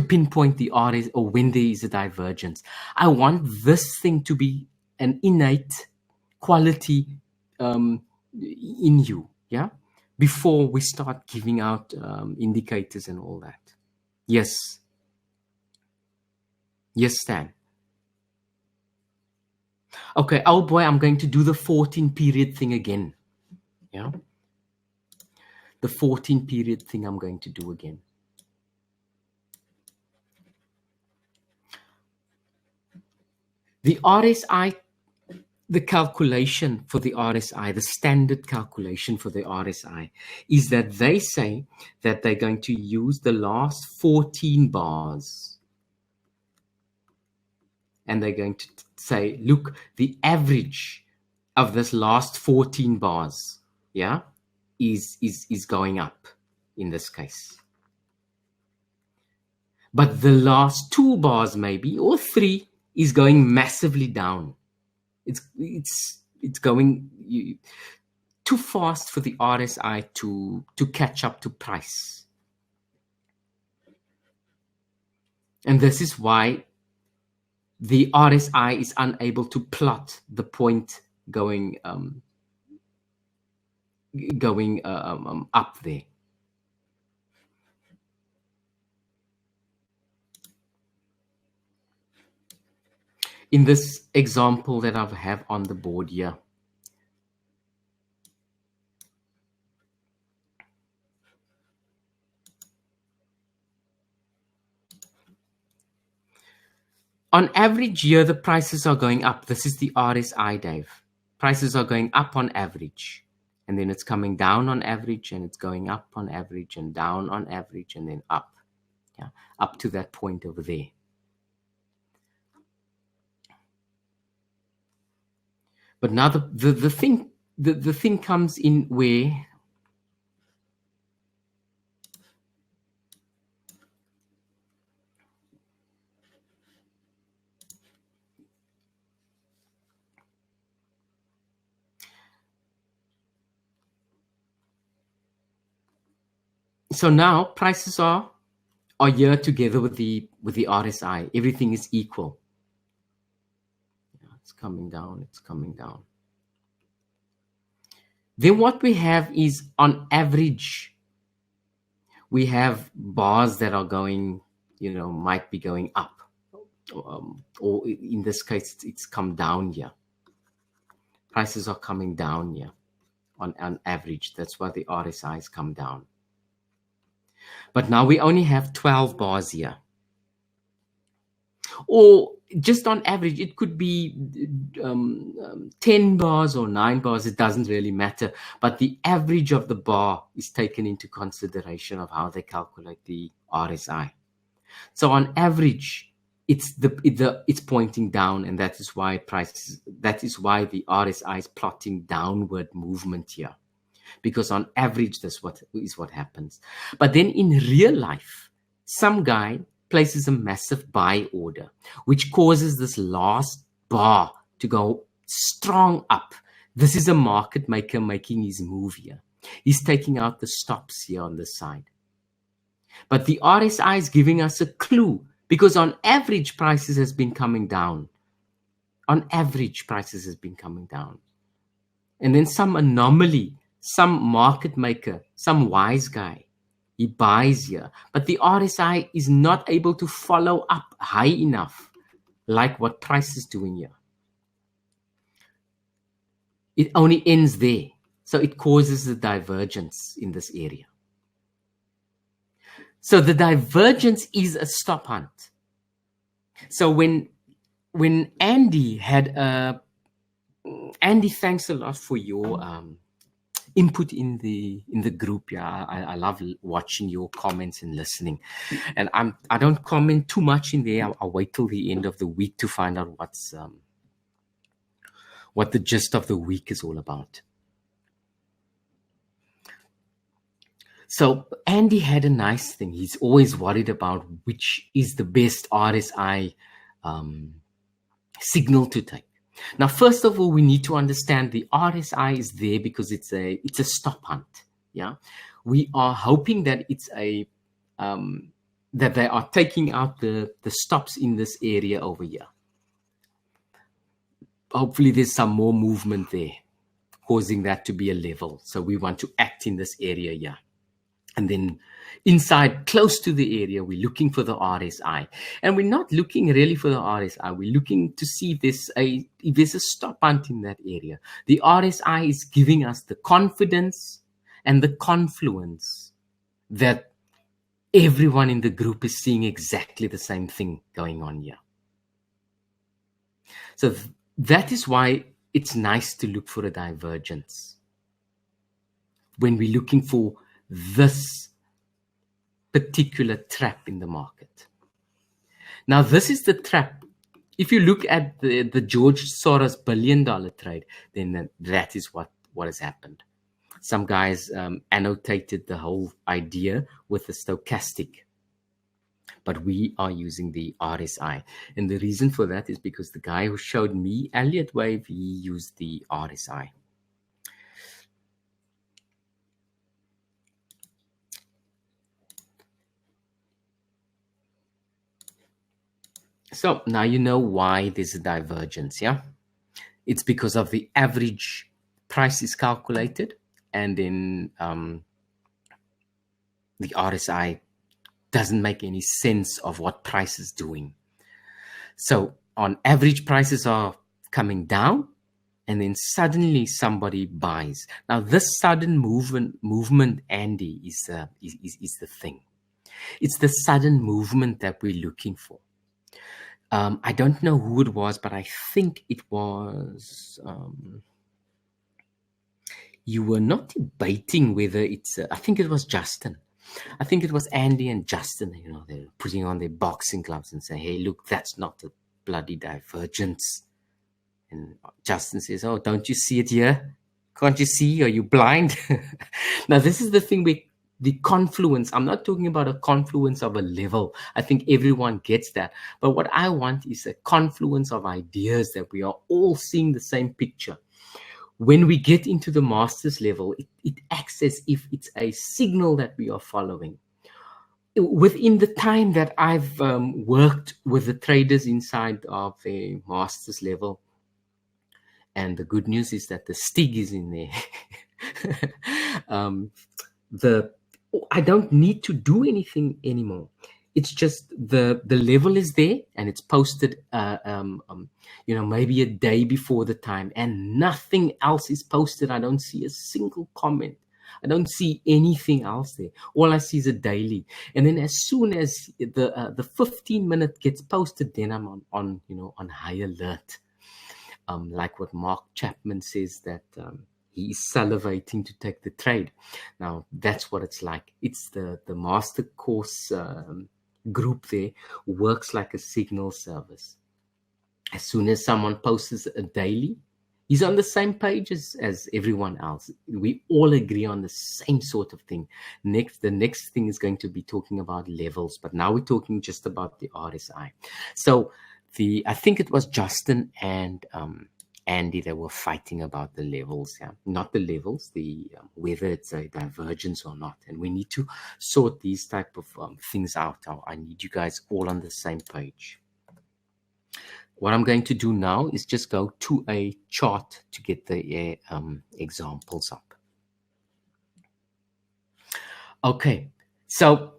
A: pinpoint the RSI or when there is a divergence. I want this thing to be an innate quality in you, yeah, before we start giving out indicators and all that. Yes, Stan. Okay, old boy, I'm going to do the 14 period thing again. Yeah, the 14 period thing I'm going to do again. The RSI, the calculation for the RSI, the standard calculation for the RSI is that they say that they're going to use the last 14 bars. And they're going to say, look, the average of this last 14 bars, yeah, is going up in this case. But the last 2 bars maybe, or 3, is going massively down. It's going too fast for the RSI to catch up to price. And this is why the RSI is unable to plot the point going up there. In this example that I have on the board here, on average here, the prices are going up. This is the RSI, Dave. Prices are going up on average. And then it's coming down on average, and it's going up on average, and down on average, and then up. Yeah, up to that point over there. But now the thing comes in where so now prices are here together with the RSI. Everything is equal. It's coming down, it's coming down. Then what we have is, on average, we have bars that are going, might be going up. Or in this case, it's come down here. Prices are coming down here on average. That's why the RSI has come down. But now we only have 12 bars here. Or just on average, it could be 10 bars or 9 bars. It doesn't really matter. But the average of the bar is taken into consideration of how they calculate the RSI. So on average, it's pointing down, and that is why the RSI is plotting downward movement here. Because on average, that's what happens. But then in real life, some guy places a massive buy order, which causes this last bar to go strong up. This is a market maker making his move here. He's taking out the stops here on this side. But the RSI is giving us a clue, because on average, prices has been coming down. On average, prices has been coming down. And then some anomaly, some market maker, some wise guy, he buys here. But the RSI is not able to follow up high enough, like what price is doing here. It only ends there. So it causes the divergence in this area. So the divergence is a stop hunt. So when Andy had Andy, thanks a lot for your input in the group. Yeah, I love watching your comments and listening. And I don't comment too much in there. I'll wait till the end of the week to find out what the gist of the week is all about. So Andy had a nice thing. He's always worried about which is the best RSI signal to take. Now, first of all, we need to understand the RSI is there because it's a stop hunt. Yeah, we are hoping that it's a that they are taking out the stops in this area over here. Hopefully, there's some more movement there, causing that to be a level. So we want to act in this area here. And then inside, close to the area, we're looking for the RSI. And we're not looking really for the RSI. We're looking to see if there's a stop hunt in that area. The RSI is giving us the confidence and the confluence that everyone in the group is seeing exactly the same thing going on here. So that is why it's nice to look for a divergence when we're looking for this particular trap in the market. Now, this is the trap. If you look at the George Soros $1 billion trade, then that is what has happened. Some guys annotated the whole idea with the stochastic, but we are using the RSI. And the reason for that is because the guy who showed me Elliott Wave, he used the RSI. So now you know why there's a divergence, yeah? It's because of the average price is calculated, and then the RSI doesn't make any sense of what price is doing. So on average, prices are coming down, and then suddenly somebody buys. Now this sudden movement, Andy, is the thing. It's the sudden movement that we're looking for. I don't know who it was, but I think it was, you were not debating whether it's, I think it was Justin. I think it was Andy and Justin, you know, they're putting on their boxing gloves and saying, hey, look, that's not a bloody divergence. And Justin says, oh, don't you see it here? Can't you see? Are you blind? Now, this is the thing with the confluence. I'm not talking about a confluence of a level. I think everyone gets that. But what I want is a confluence of ideas that we are all seeing the same picture. When we get into the master's level, it acts as if it's a signal that we are following. Within the time that I've worked with the traders inside of a master's level, and the good news is that the Stig is in there. I don't need to do anything anymore. It's just the level is there, and it's posted, maybe a day before the time, and nothing else is posted. I don't see a single comment. I don't see anything else there. All I see is a daily. And then as soon as the 15-minute gets posted, then I'm on high alert. Like what Mark Chapman says, that he is salivating to take the trade. Now, that's what it's like. It's the master course group there works like a signal service. As soon as someone posts a daily, he's on the same page as everyone else. We all agree on the same sort of thing. The next thing is going to be talking about levels, but now we're talking just about the RSI. So I think it was Justin and Andy that were fighting about the levels, yeah, not the levels, whether it's a divergence or not. And we need to sort these type of things out. I need you guys all on the same page. What I'm going to do now is just go to a chart to get the examples up. Okay, so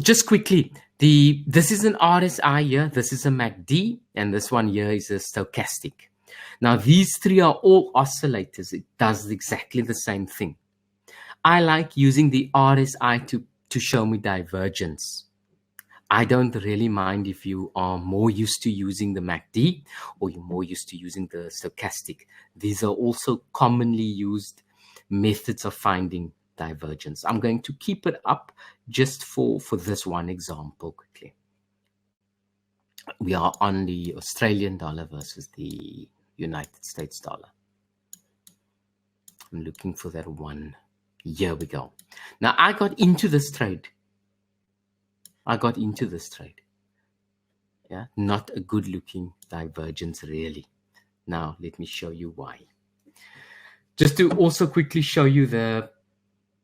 A: just quickly, this is an RSI here, this is a MACD, and this one here is a stochastic. Now, these three are all oscillators. It does exactly the same thing. I like using the RSI to show me divergence. I don't really mind if you are more used to using the MACD or you're more used to using the stochastic. These are also commonly used methods of finding divergence. I'm going to keep it up just for this one example quickly. We are on the Australian dollar versus the United States dollar. I'm looking for that one. Here we go. Now I got into this trade. Yeah, not a good looking divergence really. Now let me show you why. Just to also quickly show you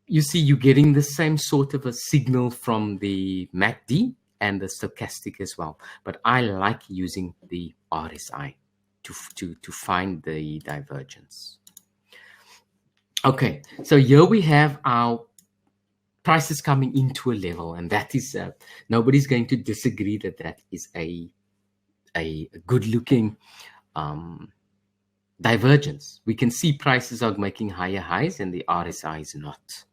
A: you see you're getting the same sort of a signal from the MACD and the stochastic as well. But I like using the RSI to find the divergence. Okay, so here we have our prices coming into a level, and that is nobody's going to disagree that is a good looking divergence. We can see prices are making higher highs and the RSI is not.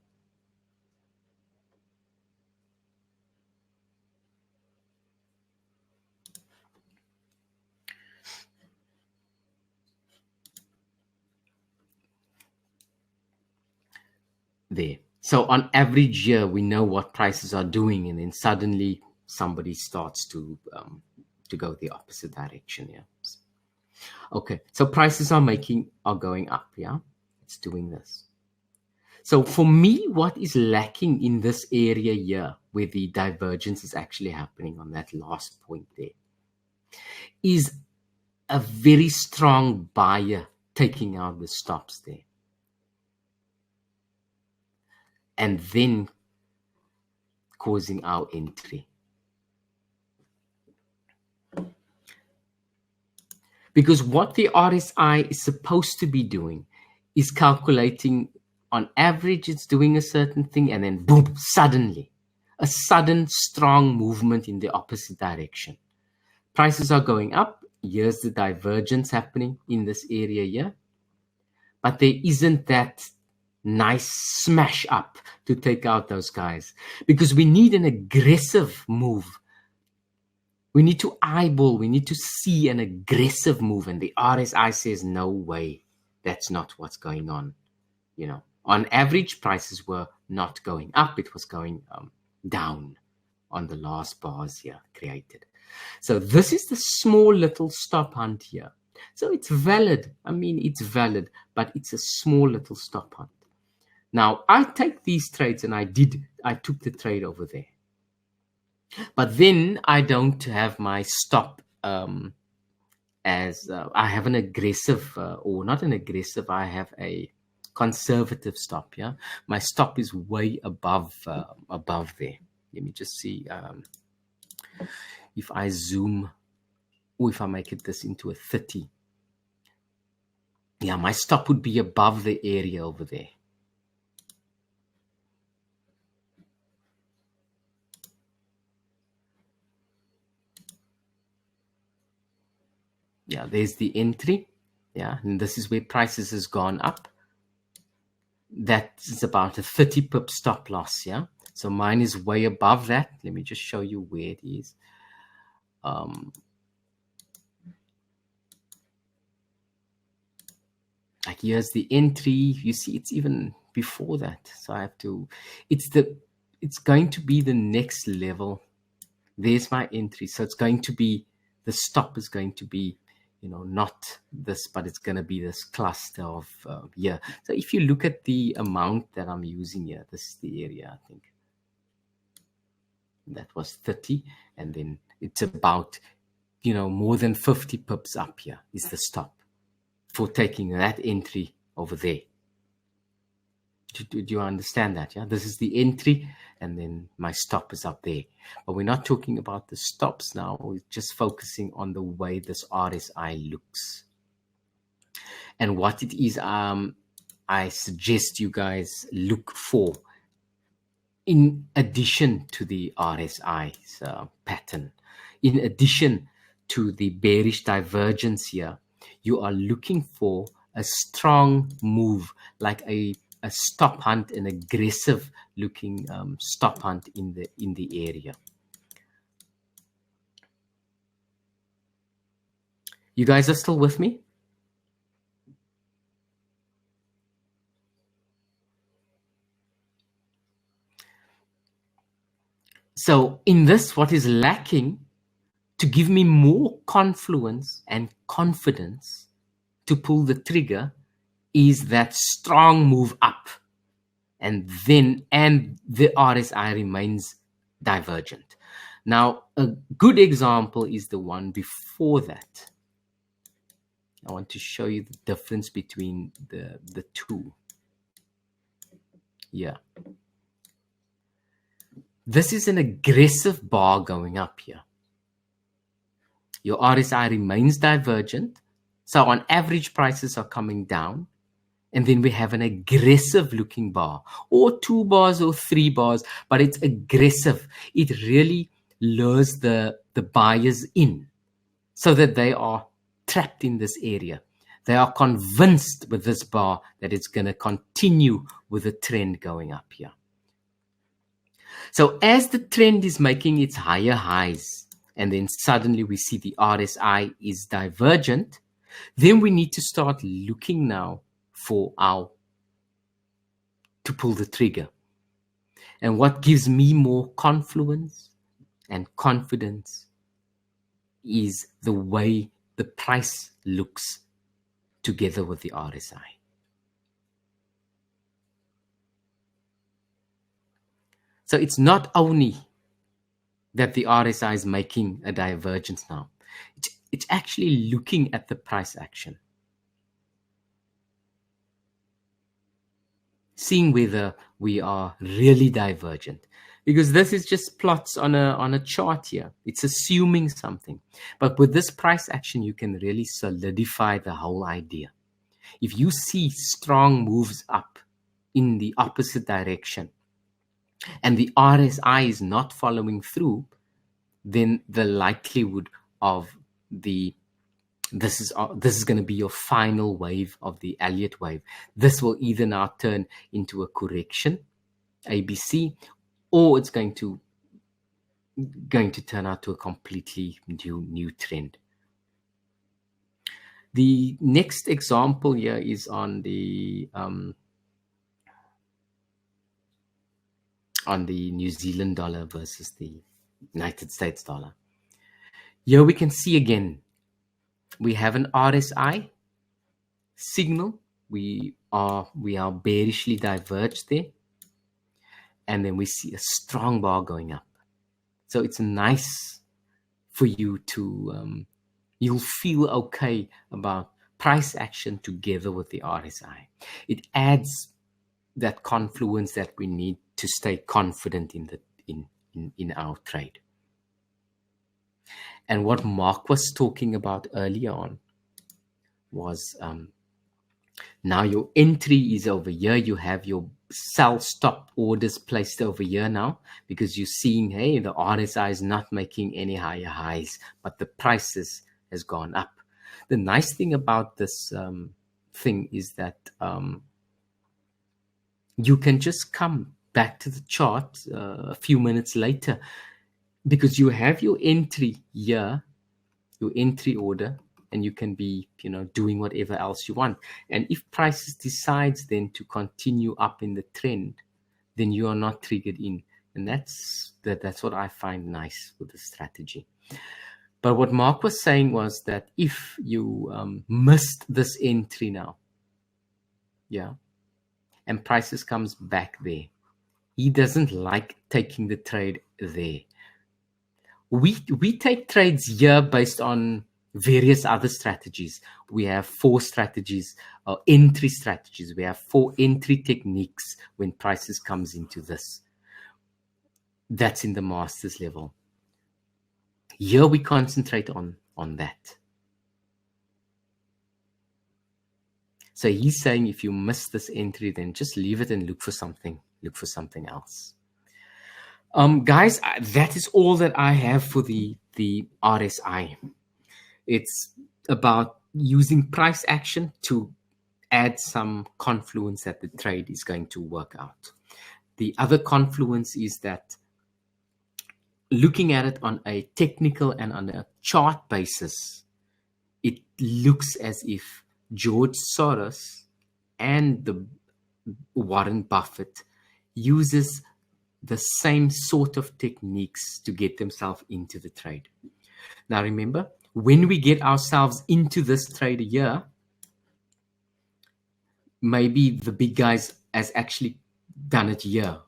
A: There. So on average here, we know what prices are doing, and then suddenly somebody starts to go the opposite direction. Yeah. Okay. So prices are going up. Yeah. It's doing this. So for me, what is lacking in this area here, where the divergence is actually happening on that last point there, is a very strong buyer taking out the stops there. And then causing our entry. Because what the RSI is supposed to be doing is calculating, on average, it's doing a certain thing, and then boom, suddenly, a sudden strong movement in the opposite direction. Prices are going up. Here's the divergence happening in this area here. But there isn't that nice smash up to take out those guys, because we need an aggressive move. We need to eyeball, we need to see an aggressive move, and the RSI says no way, that's not what's going on. You know, on average, prices were not going up, it was going down on the last bars here created. So this is the small little stop hunt here. So it's valid. I mean, it's valid, but it's a small little stop hunt. Now, I take these trades, and I took the trade over there. But then I don't have my stop as I have an aggressive, or not an aggressive, I have a conservative stop. Yeah, my stop is way above there. Let me just see if I zoom, or if I make this into a 30. Yeah, my stop would be above the area over there. Yeah, there's the entry. Yeah, and this is where prices has gone up. That is about a 30 pip stop loss. Yeah, so mine is way above that. Let me just show you where it is. Like here's the entry. You see, it's even before that. So I have to. It's going to be the next level. There's my entry. So it's going to be, the stop is going to be, you know, not this, but it's going to be this cluster of here. So if you look at the amount that I'm using here, this is the area, I think. That was 30. And then it's about, you know, more than 50 pips up here is the stop for taking that entry over there. Do you understand that? Yeah, this is the entry, and then my stop is up there. But we're not talking about the stops now. We're just focusing on the way this RSI looks. And what it is, I suggest you guys look for, in addition to the RSI's pattern, in addition to the bearish divergence here, you are looking for a strong move, like a stop hunt, an aggressive looking stop hunt in the area. You guys are still with me? So in this, what is lacking to give me more confluence and confidence to pull the trigger is that strong move up. and the RSI remains divergent. Now, a good example is the one before that. I want to show you the difference between the two. Yeah. This is an aggressive bar going up here. Your RSI remains divergent. So on average, prices are coming down. And then we have an aggressive looking bar, or 2 bars or 3 bars, but it's aggressive. It really lures the buyers in so that they are trapped in this area. They are convinced with this bar that it's going to continue with the trend going up here. So as the trend is making its higher highs, and then suddenly we see the RSI is divergent, then we need to start looking now for to pull the trigger. And what gives me more confluence and confidence is the way the price looks together with the RSI. So it's not only that the RSI is making a divergence now, it's actually looking at the price action, seeing whether we are really divergent, because this is just plots on a chart here. It's assuming something, but with this price action you can really solidify the whole idea. If you see strong moves up in the opposite direction and the RSI is not following through, then the likelihood of this is going to be your final wave of the Elliott wave. This will either now turn into a correction, ABC, or it's going to turn out to a completely new trend. The next example here is on the New Zealand dollar versus the United States dollar. Here we can see again, we have an RSI signal. We are bearishly diverged there. And then we see a strong bar going up. So it's nice for you to, you'll feel okay about price action together with the RSI. It adds that confluence that we need to stay confident in our trade. And what Mark was talking about earlier on was now your entry is over here. You have your sell stop orders placed over here now, because you're seeing, hey, the RSI is not making any higher highs, but the prices has gone up. The nice thing about this thing is that you can just come back to the chart a few minutes later, because you have your entry here, your entry order, and you can be, doing whatever else you want. And if prices decides then to continue up in the trend, then you are not triggered in. And that's what I find nice with the strategy. But what Mark was saying was that if you missed this entry now, and prices comes back there, he doesn't like taking the trade there. We take trades here based on various other strategies. We have 4 strategies, entry strategies. We have 4 entry techniques when prices comes into this. That's in the master's level. Here we concentrate on that. So he's saying if you miss this entry, then just leave it and look for something else. Guys, that is all that I have for the RSI. It's about using price action to add some confluence that the trade is going to work out. The other confluence is that looking at it on a technical and on a chart basis, it looks as if George Soros and the Warren Buffett uses the same sort of techniques to get themselves into the trade. Now remember, when we get ourselves into this trade here, maybe the big guys has actually done it here.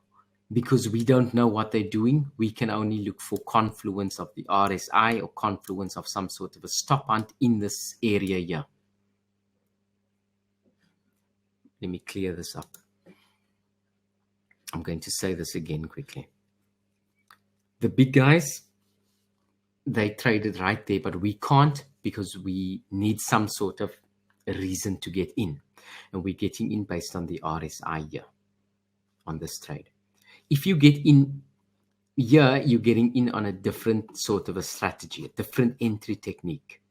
A: Because we don't know what they're doing, we can only look for confluence of the RSI or confluence of some sort of a stop hunt in this area here. Let me clear this up. I'm going to say this again quickly. The big guys, they traded right there, but we can't because we need some sort of a reason to get in. And we're getting in based on the RSI here on this trade. If you get in here, you're getting in on a different sort of a strategy, a different entry technique.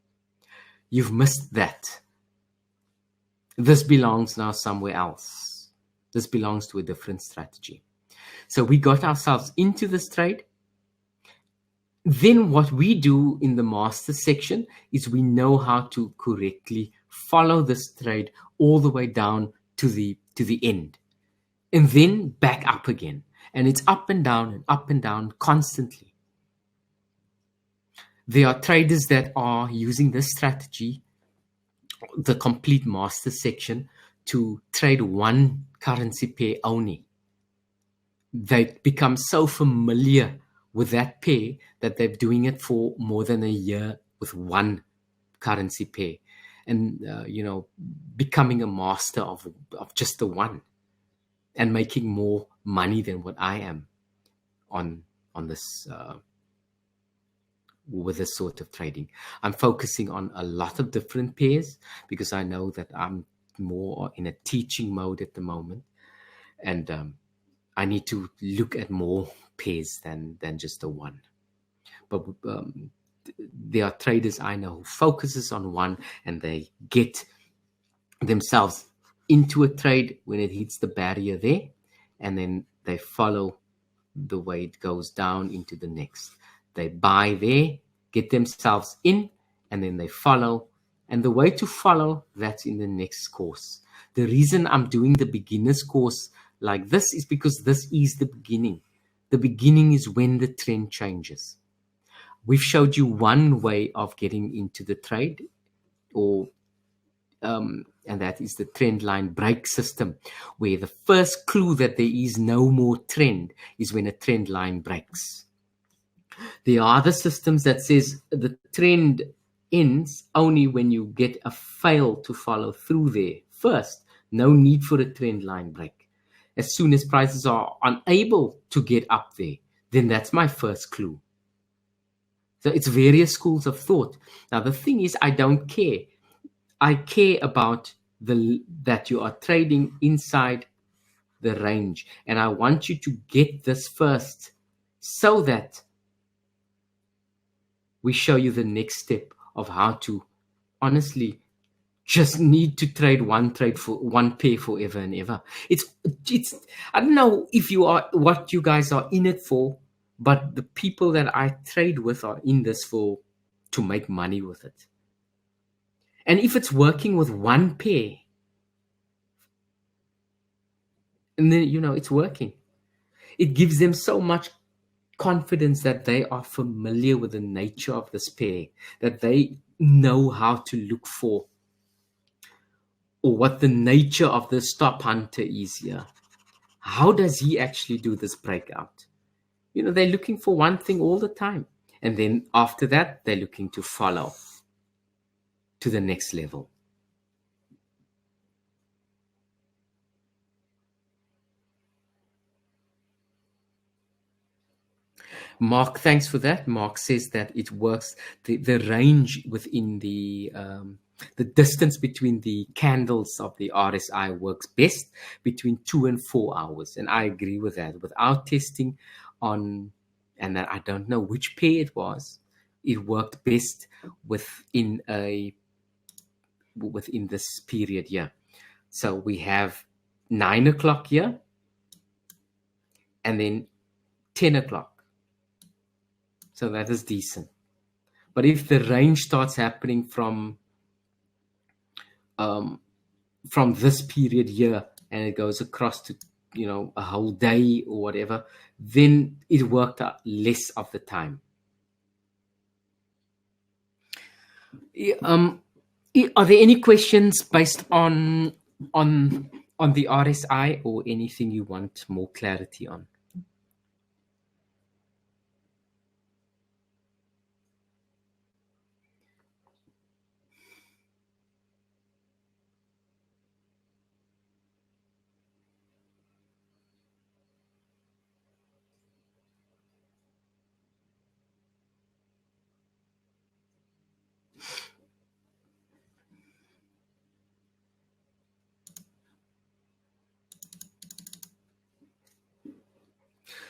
A: You've missed that. This belongs now somewhere else. This belongs to a different strategy. So we got ourselves into this trade. Then what we do in the master section is we know how to correctly follow this trade all the way down to the end, and then back up again. And it's up and down constantly. There are traders that are using this strategy, the complete master section, to trade one currency pair only. They become so familiar with that pair that they're doing it for more than a year with one currency pair, and becoming a master of just the one, and making more money than what I am on this with this sort of trading. I'm focusing on a lot of different pairs because I know that I'm more in a teaching mode at the moment, and I need to look at more pairs than just the one. But there are traders I know who focuses on one, and they get themselves into a trade when it hits the barrier there, and then they follow the way it goes down into the next. They buy there, get themselves in, and then they follow. And the way to follow, that's in the next course. The reason I'm doing the beginner's course like this is because this is the beginning. The beginning is when the trend changes. We've showed you one way of getting into the trade, and that is the trend line break system, where the first clue that there is no more trend is when a trend line breaks. There are other systems that says the trend ends only when you get a fail to follow through there first. No need for a trend line break. As soon as prices are unable to get up there, then that's my first clue. So it's various schools of thought. Now, the thing is, I don't care. I care about that you are trading inside the range. And I want you to get this first so that we show you the next step of how to honestly just need to trade one pair forever and ever. It's I don't know if you are what you guys are in it for, but the people that I trade with are in this to make money with it. And if it's working with one pair, and then it's working, it gives them so much confidence that they are familiar with the nature of this pair, that they know how to look for, or what the nature of the stop hunter is here. How does he actually do this breakout? They're looking for one thing all the time. And then after that, they're looking to follow to the next level. Mark, thanks for that. Mark says that it works. The range within the distance between the candles of the RSI works best between 2 and 4 hours. And I agree with that. Without testing on, and that I don't know which pair it was, it worked best within this period here. So we have 9 o'clock here, and then 10 o'clock. So that is decent. But if the range starts happening from this period here, and it goes across to a whole day or whatever, then it worked out less of the time. Are there any questions based on on the RSI or anything you want more clarity on?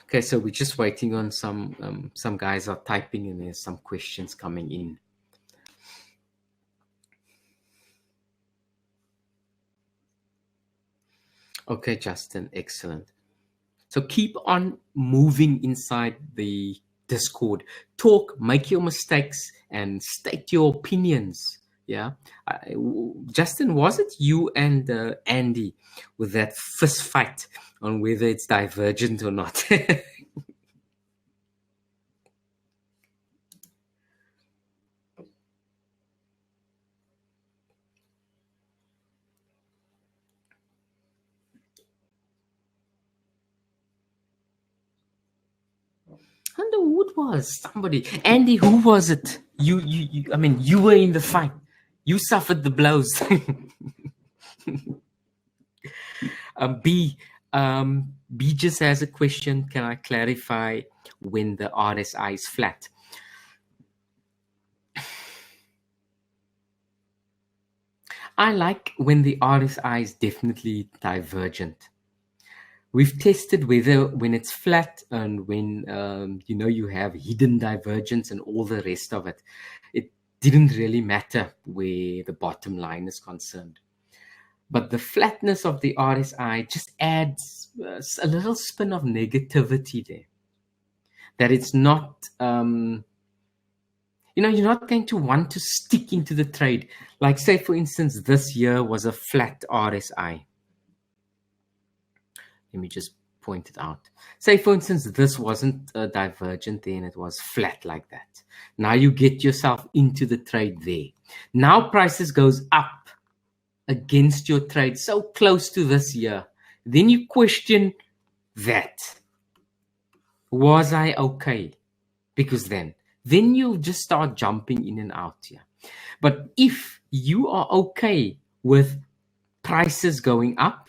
A: Okay, so we're just waiting on some guys are typing and there's some questions coming in. Okay, Justin, excellent. So keep on moving inside the Discord. Talk, make your mistakes, and state your opinions. Yeah, Justin, was it you and Andy with that fist fight on whether it's divergent or not? I don't know who it was. Somebody. Andy, who was it? I mean, you were in the fight. You suffered the blows. B. B just has a question. Can I clarify when the RSI is flat? I like when the RSI is definitely divergent. We've tested whether when it's flat and when you have hidden divergence and all the rest of it, it didn't really matter where the bottom line is concerned. But the flatness of the RSI just adds a little spin of negativity there. That it's not, you're not going to want to stick into the trade. Like, say, for instance, this year was a flat RSI. Let me just point it out. Say, for instance, this wasn't a divergent there and it was flat like that. Now you get yourself into the trade there. Now prices goes up against your trade so close to this year. Then you question that. Was I okay? Because then you just start jumping in and out here. But if you are okay with prices going up,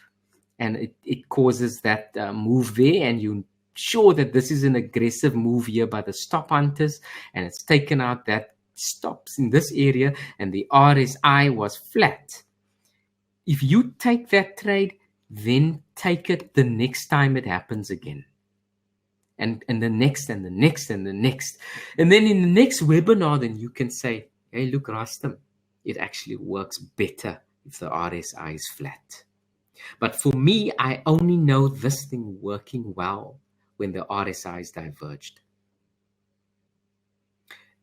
A: and it causes that move there, and you're sure that this is an aggressive move here by the stop hunters, and it's taken out that stops in this area, and the RSI was flat. If you take that trade, then take it the next time it happens again. And the next, and the next, and the next. And then in the next webinar, then you can say, hey, look, Rastam, it actually works better if the RSI is flat. But for me, I only know this thing working well when the RSI is diverged.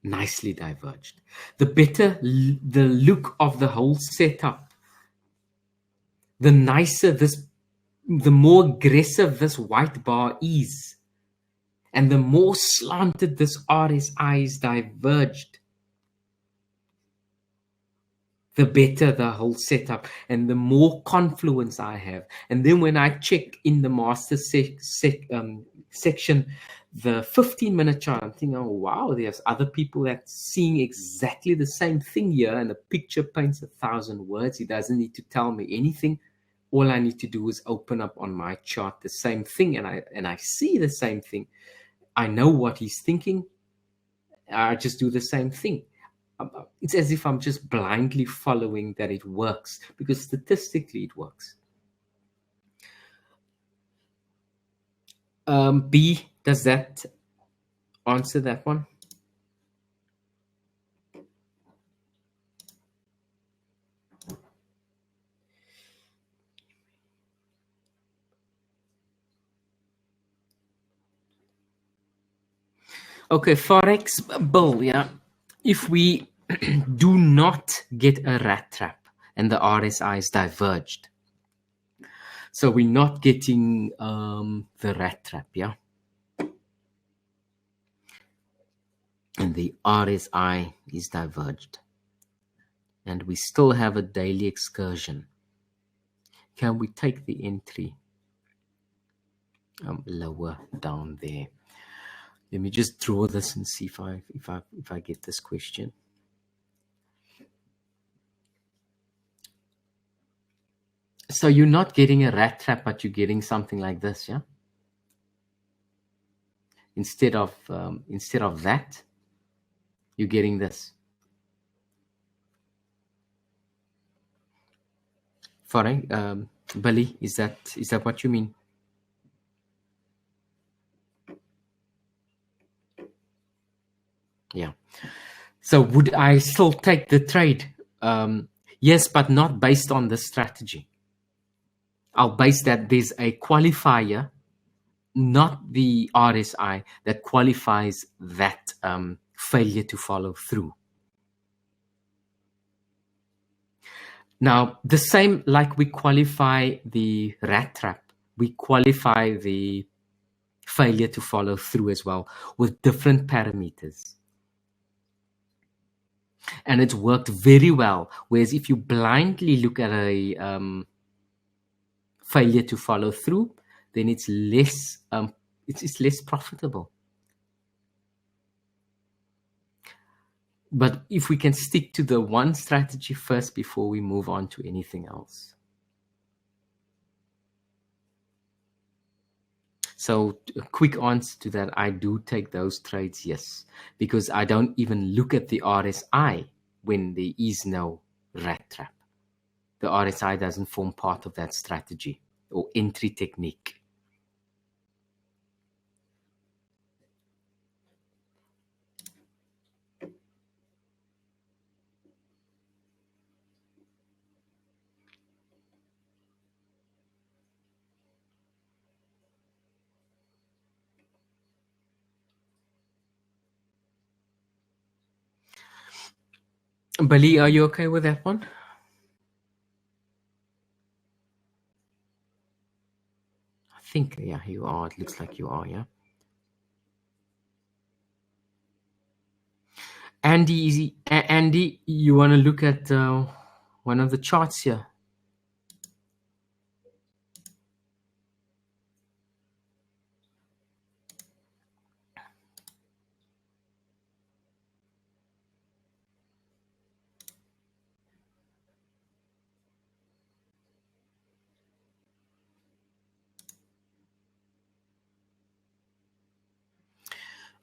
A: Nicely diverged. The better the look of the whole setup, the nicer the more aggressive this white bar is, and the more slanted this RSI is diverged, the better the whole setup and the more confluence I have. And then when I check in the master section, the 15-minute chart, I'm thinking, oh, wow, there's other people that's seeing exactly the same thing here, and the picture paints 1,000 words. He doesn't need to tell me anything. All I need to do is open up on my chart the same thing, and I see the same thing. I know what he's thinking. I just do the same thing. It's as if I'm just blindly following that it works, because statistically it works. B, does that answer that one? Okay, Forex Bill, yeah. If we do not get a rat trap and the RSI is diverged, so we're not getting the rat trap, yeah? And the RSI is diverged. And we still have a daily excursion. can we take the entry lower down there? Let me just draw this and see if I get this question. So you're not getting a rat trap, but you're getting something like this, yeah? Instead of that, you're getting this. Fine, Billy, is that what you mean? Yeah. So would I still take the trade? Yes, but not based on this strategy. I'll base that there's a qualifier, not the RSI, that qualifies that failure to follow through. Now, the same like we qualify the rat trap, we qualify the failure to follow through as well with different parameters. And it's worked very well. Whereas if you blindly look at a failure to follow through, then it's less profitable. But if we can stick to the one strategy first before we move on to anything else. So a quick answer to that, I do take those trades, yes, because I don't even look at the RSI when there is no rat trap. The RSI doesn't form part of that strategy or entry technique. Bali, are you okay with that one? I think, yeah, you are. It looks like you are, yeah. Andy, you want to look at one of the charts here?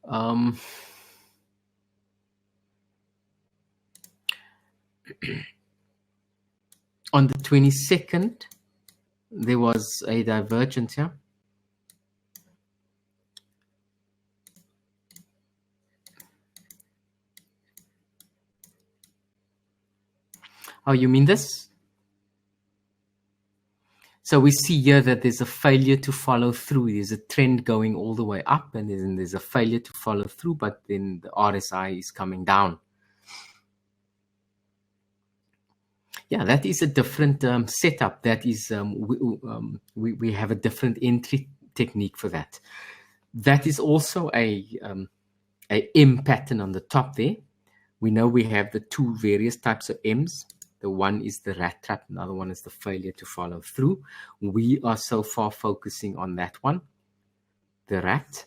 A: On the 22nd, there was a divergence here. Oh, you mean this? So we see here that there's a failure to follow through. There's a trend going all the way up, and then there's a failure to follow through, but then the RSI is coming down. Yeah, that is a different setup. That is, we have a different entry technique for that. That is also a M pattern on the top there. We know we have the two various types of M's. The one is the rat trap, another one is the failure to follow through. We are so far focusing on that one, the rat,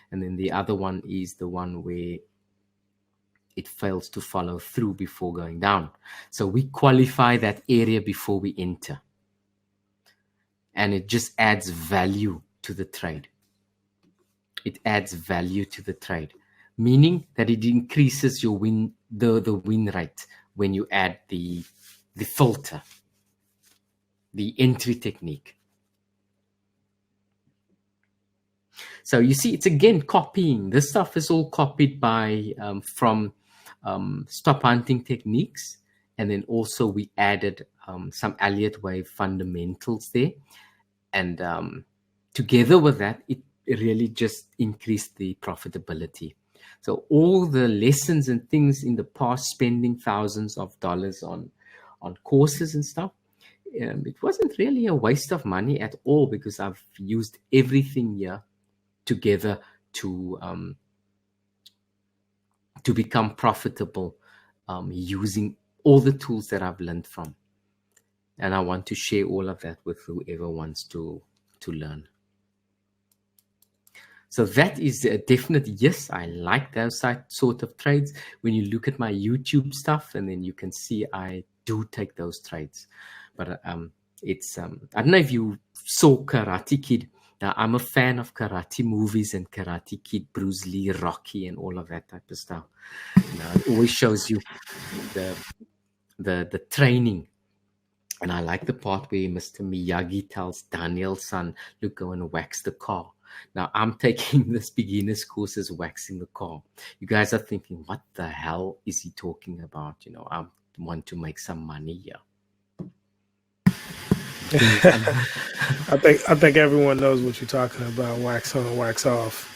A: and then the other one is the one where it fails to follow through before going down. So we qualify that area before we enter. And it just adds value to the trade. It adds value to the trade, meaning that it increases your win, the win rate when you add the filter, the entry technique. So you see, it's again copying. This stuff is all copied by from stop hunting techniques, and then also we added some Elliott wave fundamentals there, and together with that, it really just increased the profitability. So all the lessons and things in the past, spending thousands of dollars on courses and stuff, it wasn't really a waste of money at all, because I've used everything here together to become profitable using all the tools that I've learned from. And I want to share all of that with whoever wants to learn. So that is a definite yes. I like those sort of trades. When you look at my YouTube stuff, and then you can see I do take those trades. But it's I don't know if you saw Karate Kid. Now, I'm a fan of karate movies and Karate Kid, Bruce Lee, Rocky, and all of that type of stuff. It always shows you the training. And I like the part where Mr. Miyagi tells Daniel-san, look, go and wax the car. Now, I'm taking this beginner's course as waxing the car. You guys are thinking, what the hell is he talking about? I want to make some money here.
B: I think everyone knows what you're talking about. Wax on, wax off.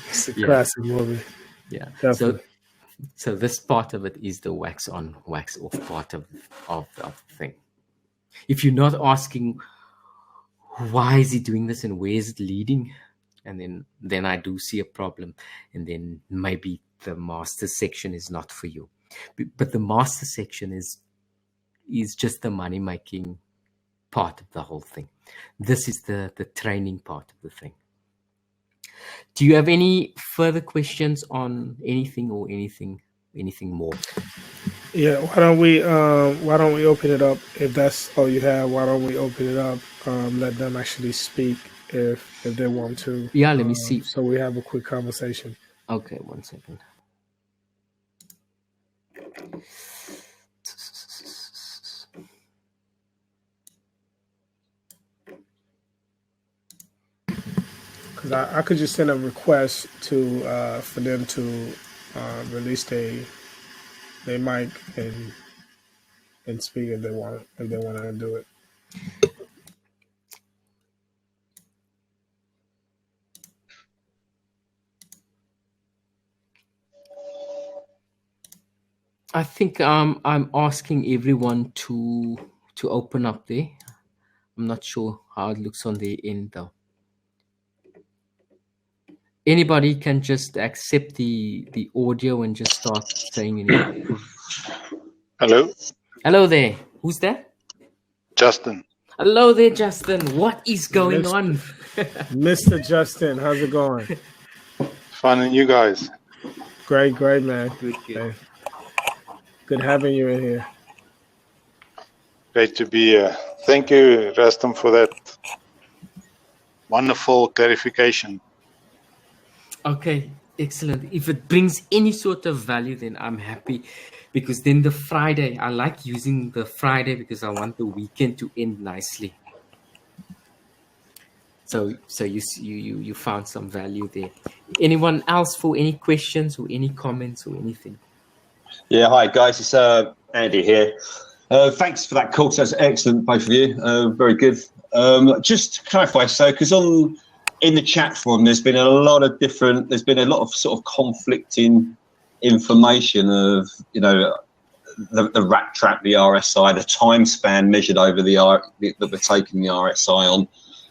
B: It's a classic movie.
A: Yeah. Definitely. So this part of it is the wax on, wax off part of the thing. If you're not asking, why is he doing this and where is it leading? And then I do see a problem. And then maybe the master section is not for you. But the master section is just the money-making part of the whole thing. This is the training part of the thing. Do you have any further questions on anything or anything more?
B: Yeah, why don't we open it up? If that's all you have, why don't we open it up? Let them actually speak if they want to.
A: Yeah, let me see.
B: So we have a quick conversation.
A: Okay, 1 second.
B: Because I could just send a request to for them to release their mic and speak if they want to do it.
A: I think I'm asking everyone to open up there. I'm not sure how it looks on the end though. Anybody can just accept the audio and just start saying anything. Hello there. Who's that?
C: Justin.
A: Hello there, Justin. What is going on?
B: Mr. Justin, how's it going?
C: Fine, and you guys?
B: Great, man.
A: Good.
B: Hey. Good having you in here.
C: Great to be here. Thank you, Rastam, for that wonderful clarification.
A: Okay, excellent. If it brings any sort of value, then I'm happy, because then the Friday, I like using the Friday because I want the weekend to end nicely. So you found some value there. Anyone else for any questions or any comments or anything?
D: Yeah, hi guys, it's Andy here. Thanks for that course. That's excellent, both of you. Very good. Just to clarify, so because in the chat forum, there's been a lot of sort of conflicting information of, the rat trap, the RSI, the time span measured over that we're taking the RSI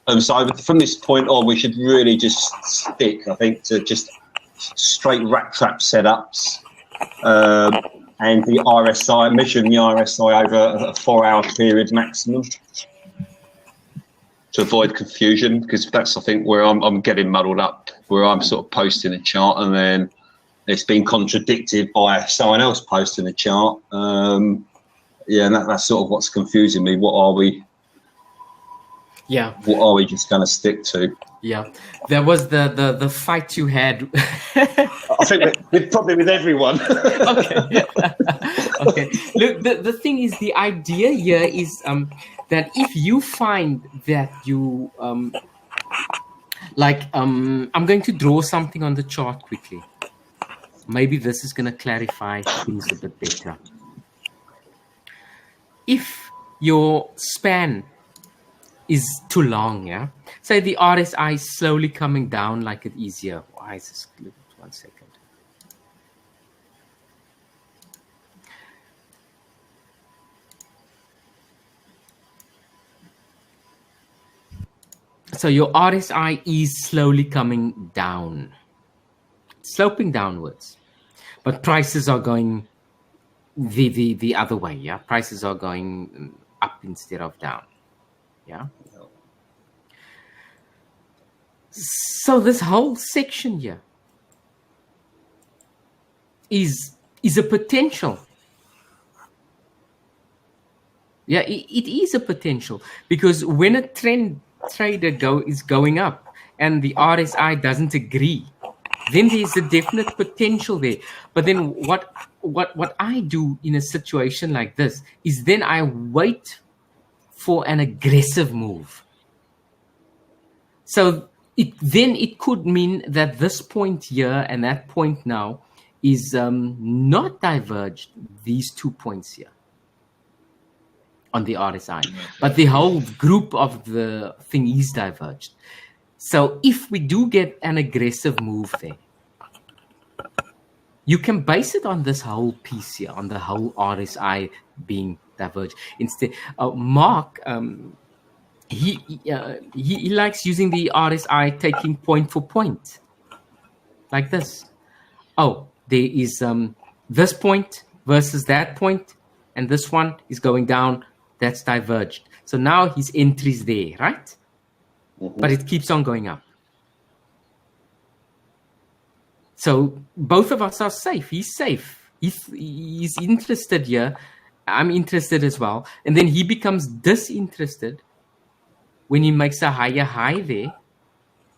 D: on. So from this point on, we should really just stick, I think, to just straight rat trap setups and the RSI, measuring the RSI over a 4-hour period maximum, to avoid confusion, because that's, I think, where I'm getting muddled up, where I'm sort of posting a chart and then it's been contradicted by someone else posting a chart. And that's sort of what's confusing me. What are we just going to stick to?
A: Yeah, there was the fight you had.
D: I think probably with everyone.
A: Okay. Okay. Look, the thing is, the idea here is that if you find that you I'm going to draw something on the chart quickly. Maybe this is going to clarify things a bit better. If your span is too long, yeah, say the RSI is slowly coming down like it is here. Why is this? 1 second. So your RSI is slowly coming down, sloping downwards, but prices are going the other way. Yeah, prices are going up instead of down. Yeah. So this whole section here is a potential. Yeah, it is a potential, because when a trend trader is going up and the RSI doesn't agree, then there's a definite potential there. But then what I do in a situation like this is then I wait for an aggressive move. So it could mean that this point here and that point now is not diverged, these 2 points here on the RSI, but the whole group of the thing is diverged. So if we do get an aggressive move there, you can base it on this whole piece here, on the whole RSI being diverged. Instead, Mark, he likes using the RSI taking point for point, like this. Oh, there is this point versus that point, and this one is going down. That's diverged. So now his entry's there, right? Mm-hmm. But it keeps on going up. So both of us are safe. He's safe. He's interested here. I'm interested as well. And then he becomes disinterested when he makes a higher high there,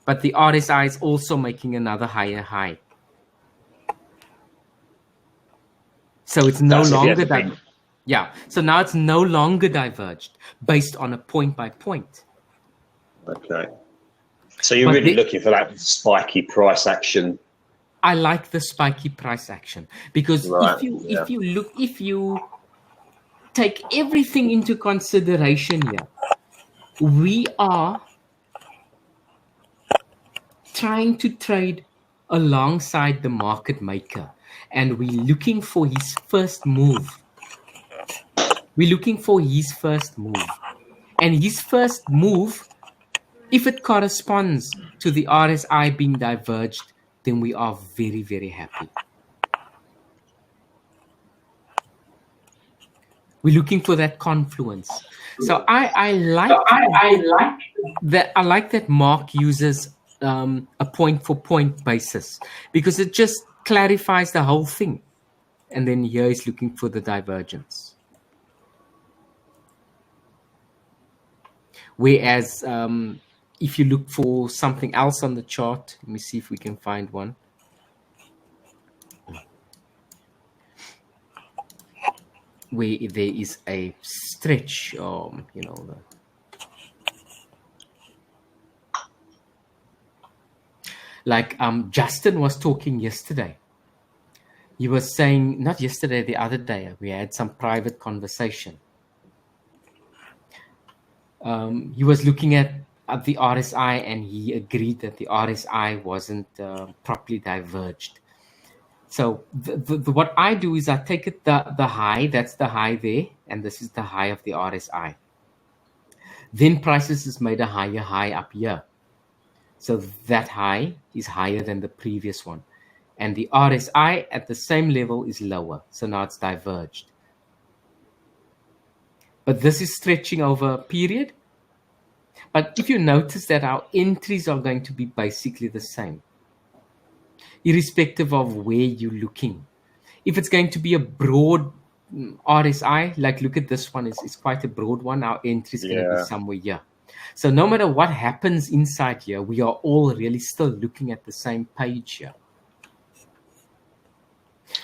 A: but the RSI is also making another higher high. So it's no longer diverged. Yeah. So now it's no longer diverged based on a point by point.
D: Okay. So you're really looking for that spiky price action.
A: I like the spiky price action, because if you take everything into consideration here, we are trying to trade alongside the market maker, and we're looking for his first move. We're looking for his first move. And his first move, if it corresponds to the RSI being diverged, then we are very, very happy. We're looking for that confluence. So I like that Mark uses a point for point basis, because it just clarifies the whole thing. And then here he's looking for the divergence. Whereas if you look for something else on the chart, let me see if we can find one. Where there is a stretch, like Justin was talking yesterday. He was saying, not yesterday, the other day, we had some private conversation. He was looking at the RSI, and he agreed that the RSI wasn't properly diverged. So what I do is I take it the high, that's the high there, and this is the high of the RSI. Then prices has made a higher high up here. So that high is higher than the previous one. And the RSI at the same level is lower. So now it's diverged. But this is stretching over a period. But if you notice that our entries are going to be basically the same, irrespective of where you're looking. If it's going to be a broad RSI, like look at this one, it's quite a broad one. Our entry is going to be somewhere here. So no matter what happens inside here, we are all really still looking at the same page here.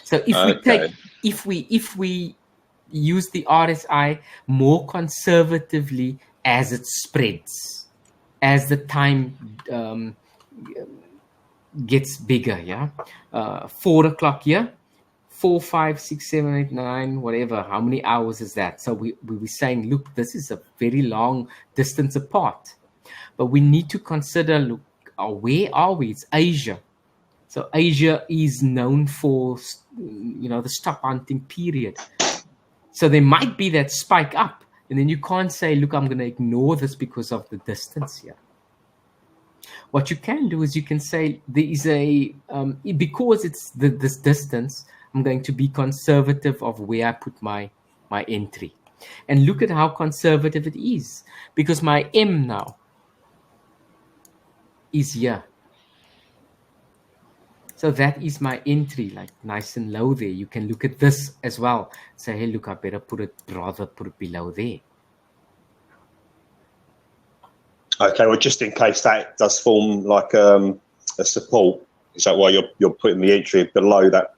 A: So if we use the RSI more conservatively as it spreads, as the time gets bigger, 4 o'clock here, 4, 5, 6, 7, 8, 9, whatever, how many hours is that? So we were saying, look, this is a very long distance apart, but we need to consider, look, where are we? It's Asia. So Asia is known for, the stop hunting period. So there might be that spike up, and then you can't say, look, I'm going to ignore this because of the distance here. What you can do is you can say there is because it's this distance, I'm going to be conservative of where I put my entry. And look at how conservative it is, because my M now is here. So that is my entry, like nice and low there. You can look at this as well. Say, hey, look, I better rather put it below there.
D: Okay, well, just in case that does form like a support, is that why you're putting the entry below that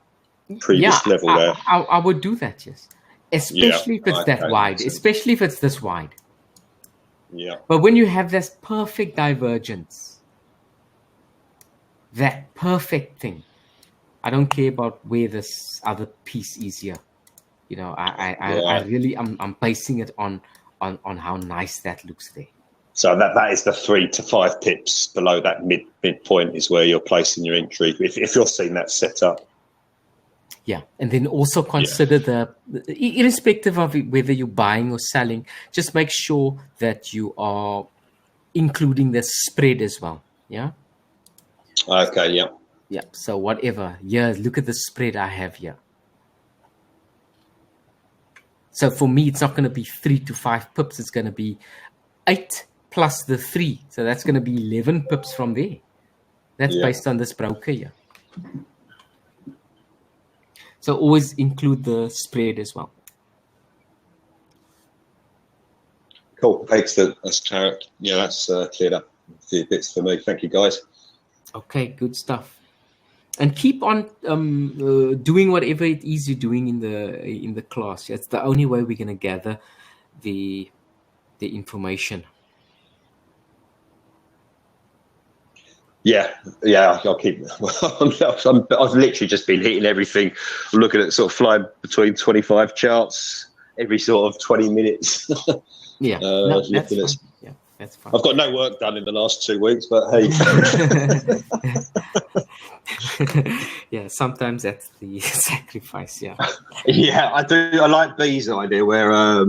D: previous level there?
A: I would do that, yes. Especially if it's that wide, especially if it's this wide.
D: Yeah.
A: But when you have this perfect divergence, that perfect thing, I don't care about where this other piece is here. You know, I really I'm basing it on how nice that looks there.
D: So that is the 3 to 5 pips below that midpoint is where you're placing your entry if you're seeing that set up.
A: Yeah, and then also consider the irrespective of whether you're buying or selling, just make sure that you are including the spread as well. Yeah.
D: Okay. Yeah.
A: Yeah. So whatever. Yeah. Look at the spread I have here. So for me, it's not going to be 3 to 5 pips. It's going to be 8 plus the 3. So that's going to be 11 pips from there. That's based on this broker here. So always include the spread as well.
D: Cool. Excellent. That's clear. Yeah, that's cleared up a few bits for me. Thank you, guys.
A: Okay, good stuff. And keep on doing whatever it is you're doing in the class. It's the only way we're going to gather the information.
D: Yeah, I'll keep. I've literally just been hitting everything. I'm looking at sort of flying between 25 charts every sort of 20 minutes.
A: Yeah, no, that's fine. Yeah, that's fine.
D: I've got no work done in the last 2 weeks, but hey.
C: Yeah, sometimes that's the sacrifice. Yeah.
D: Yeah, I do. I like B's idea where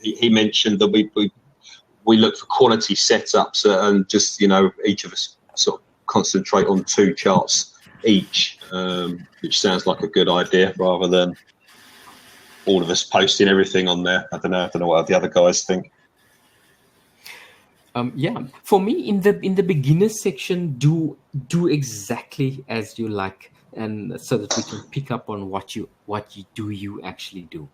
D: he mentioned that we look for quality setups and just each of us sort of concentrate on 2 charts each, which sounds like a good idea rather than all of us posting everything on there. I don't know what the other guys think.
A: Yeah, for me in the beginner section, do exactly as you like, and so that we can pick up on what you actually do.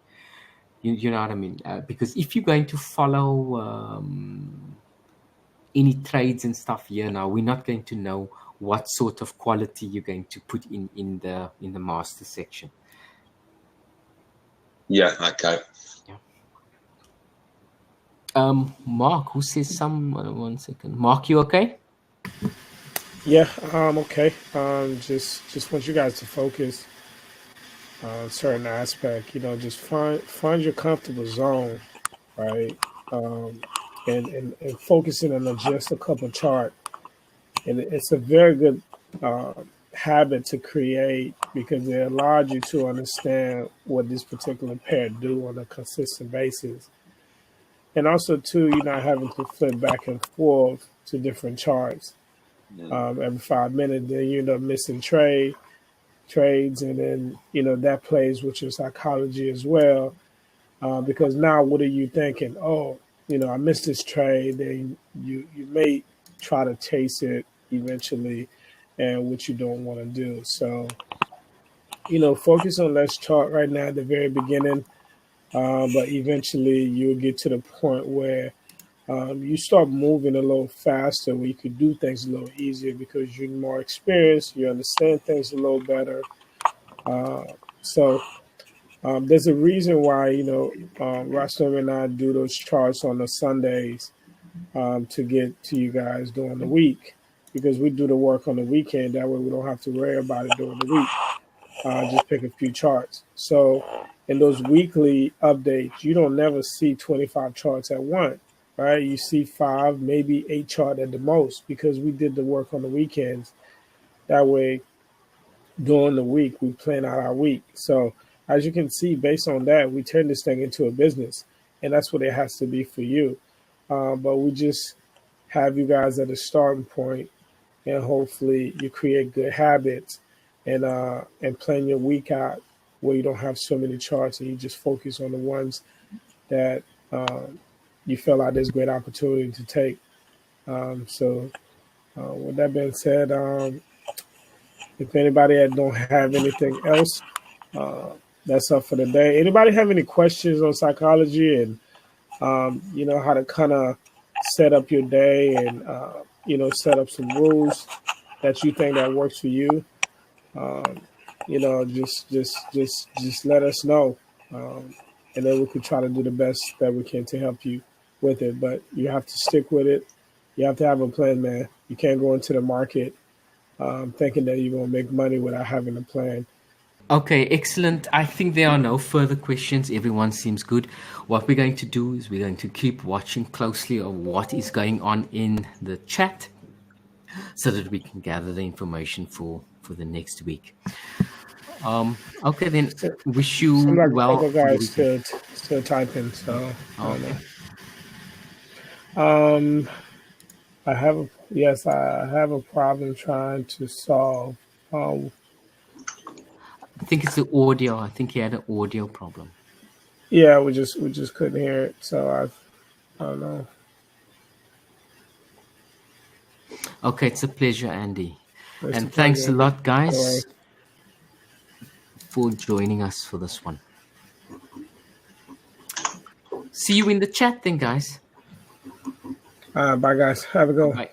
A: You know what I mean? Because if you're going to follow any trades and stuff here now, we're not going to know what sort of quality you're going to put in the master section.
D: Yeah. Okay.
A: Mark, who says one second. Mark, you okay?
B: Yeah, okay. Just want you guys to focus on certain aspect. Just find your comfortable zone, right? And focusing on just a couple chart. And it's a very good habit to create because it allows you to understand what this particular pair do on a consistent basis. And also, too, you're not having to flip back and forth to different charts every 5 minutes. Then you end up missing trades, and then, that plays with your psychology as well. Because now what are you thinking? Oh, I missed this trade. Then you may try to chase it eventually, and which you don't want to do. So, focus on less chart right now at the very beginning. But eventually you'll get to the point where you start moving a little faster, where you could do things a little easier because you're more experienced, you understand things a little better. So there's a reason why, Rastam and I do those charts on the Sundays to get to you guys during the week, because we do the work on the weekend. That way we don't have to worry about it during the week. Just pick a few charts. So in those weekly updates, you don't never see 25 charts at once, right? You see 5, maybe 8 charts at the most, because we did the work on the weekends. That way, during the week, we plan out our week. So as you can see, based on that, we turn this thing into a business, and that's what it has to be for you. But we just have you guys at a starting point, and hopefully you create good habits and plan your week out where you don't have so many charts and you just focus on the ones that you feel like there's great opportunity to take. So with that being said, if anybody that don't have anything else, that's up for the day. Anybody have any questions on psychology and how to kind of set up your day and set up some rules that you think that works for you? Just let us know, and then we can try to do the best that we can to help you with it. But you have to stick with it. You have to have a plan, man. You can't go into the market thinking that you're going to make money without having a plan.
A: Okay, excellent. I think there are no further questions. Everyone seems good. What we're going to do is we're going to keep watching closely of what is going on in the chat so that we can gather the information for the next week. Okay, then wish you well.
B: A couple guys still typing, so
A: okay.
B: I have a problem trying to solve.
A: I think it's the audio. I think he had an audio problem.
B: Yeah, we just couldn't hear it, so I don't know.
A: Okay, it's a pleasure, Andy. And thanks a lot, guys, for joining us for this one. See you in the chat then, guys.
B: Bye, guys. Have a good one.
A: Bye.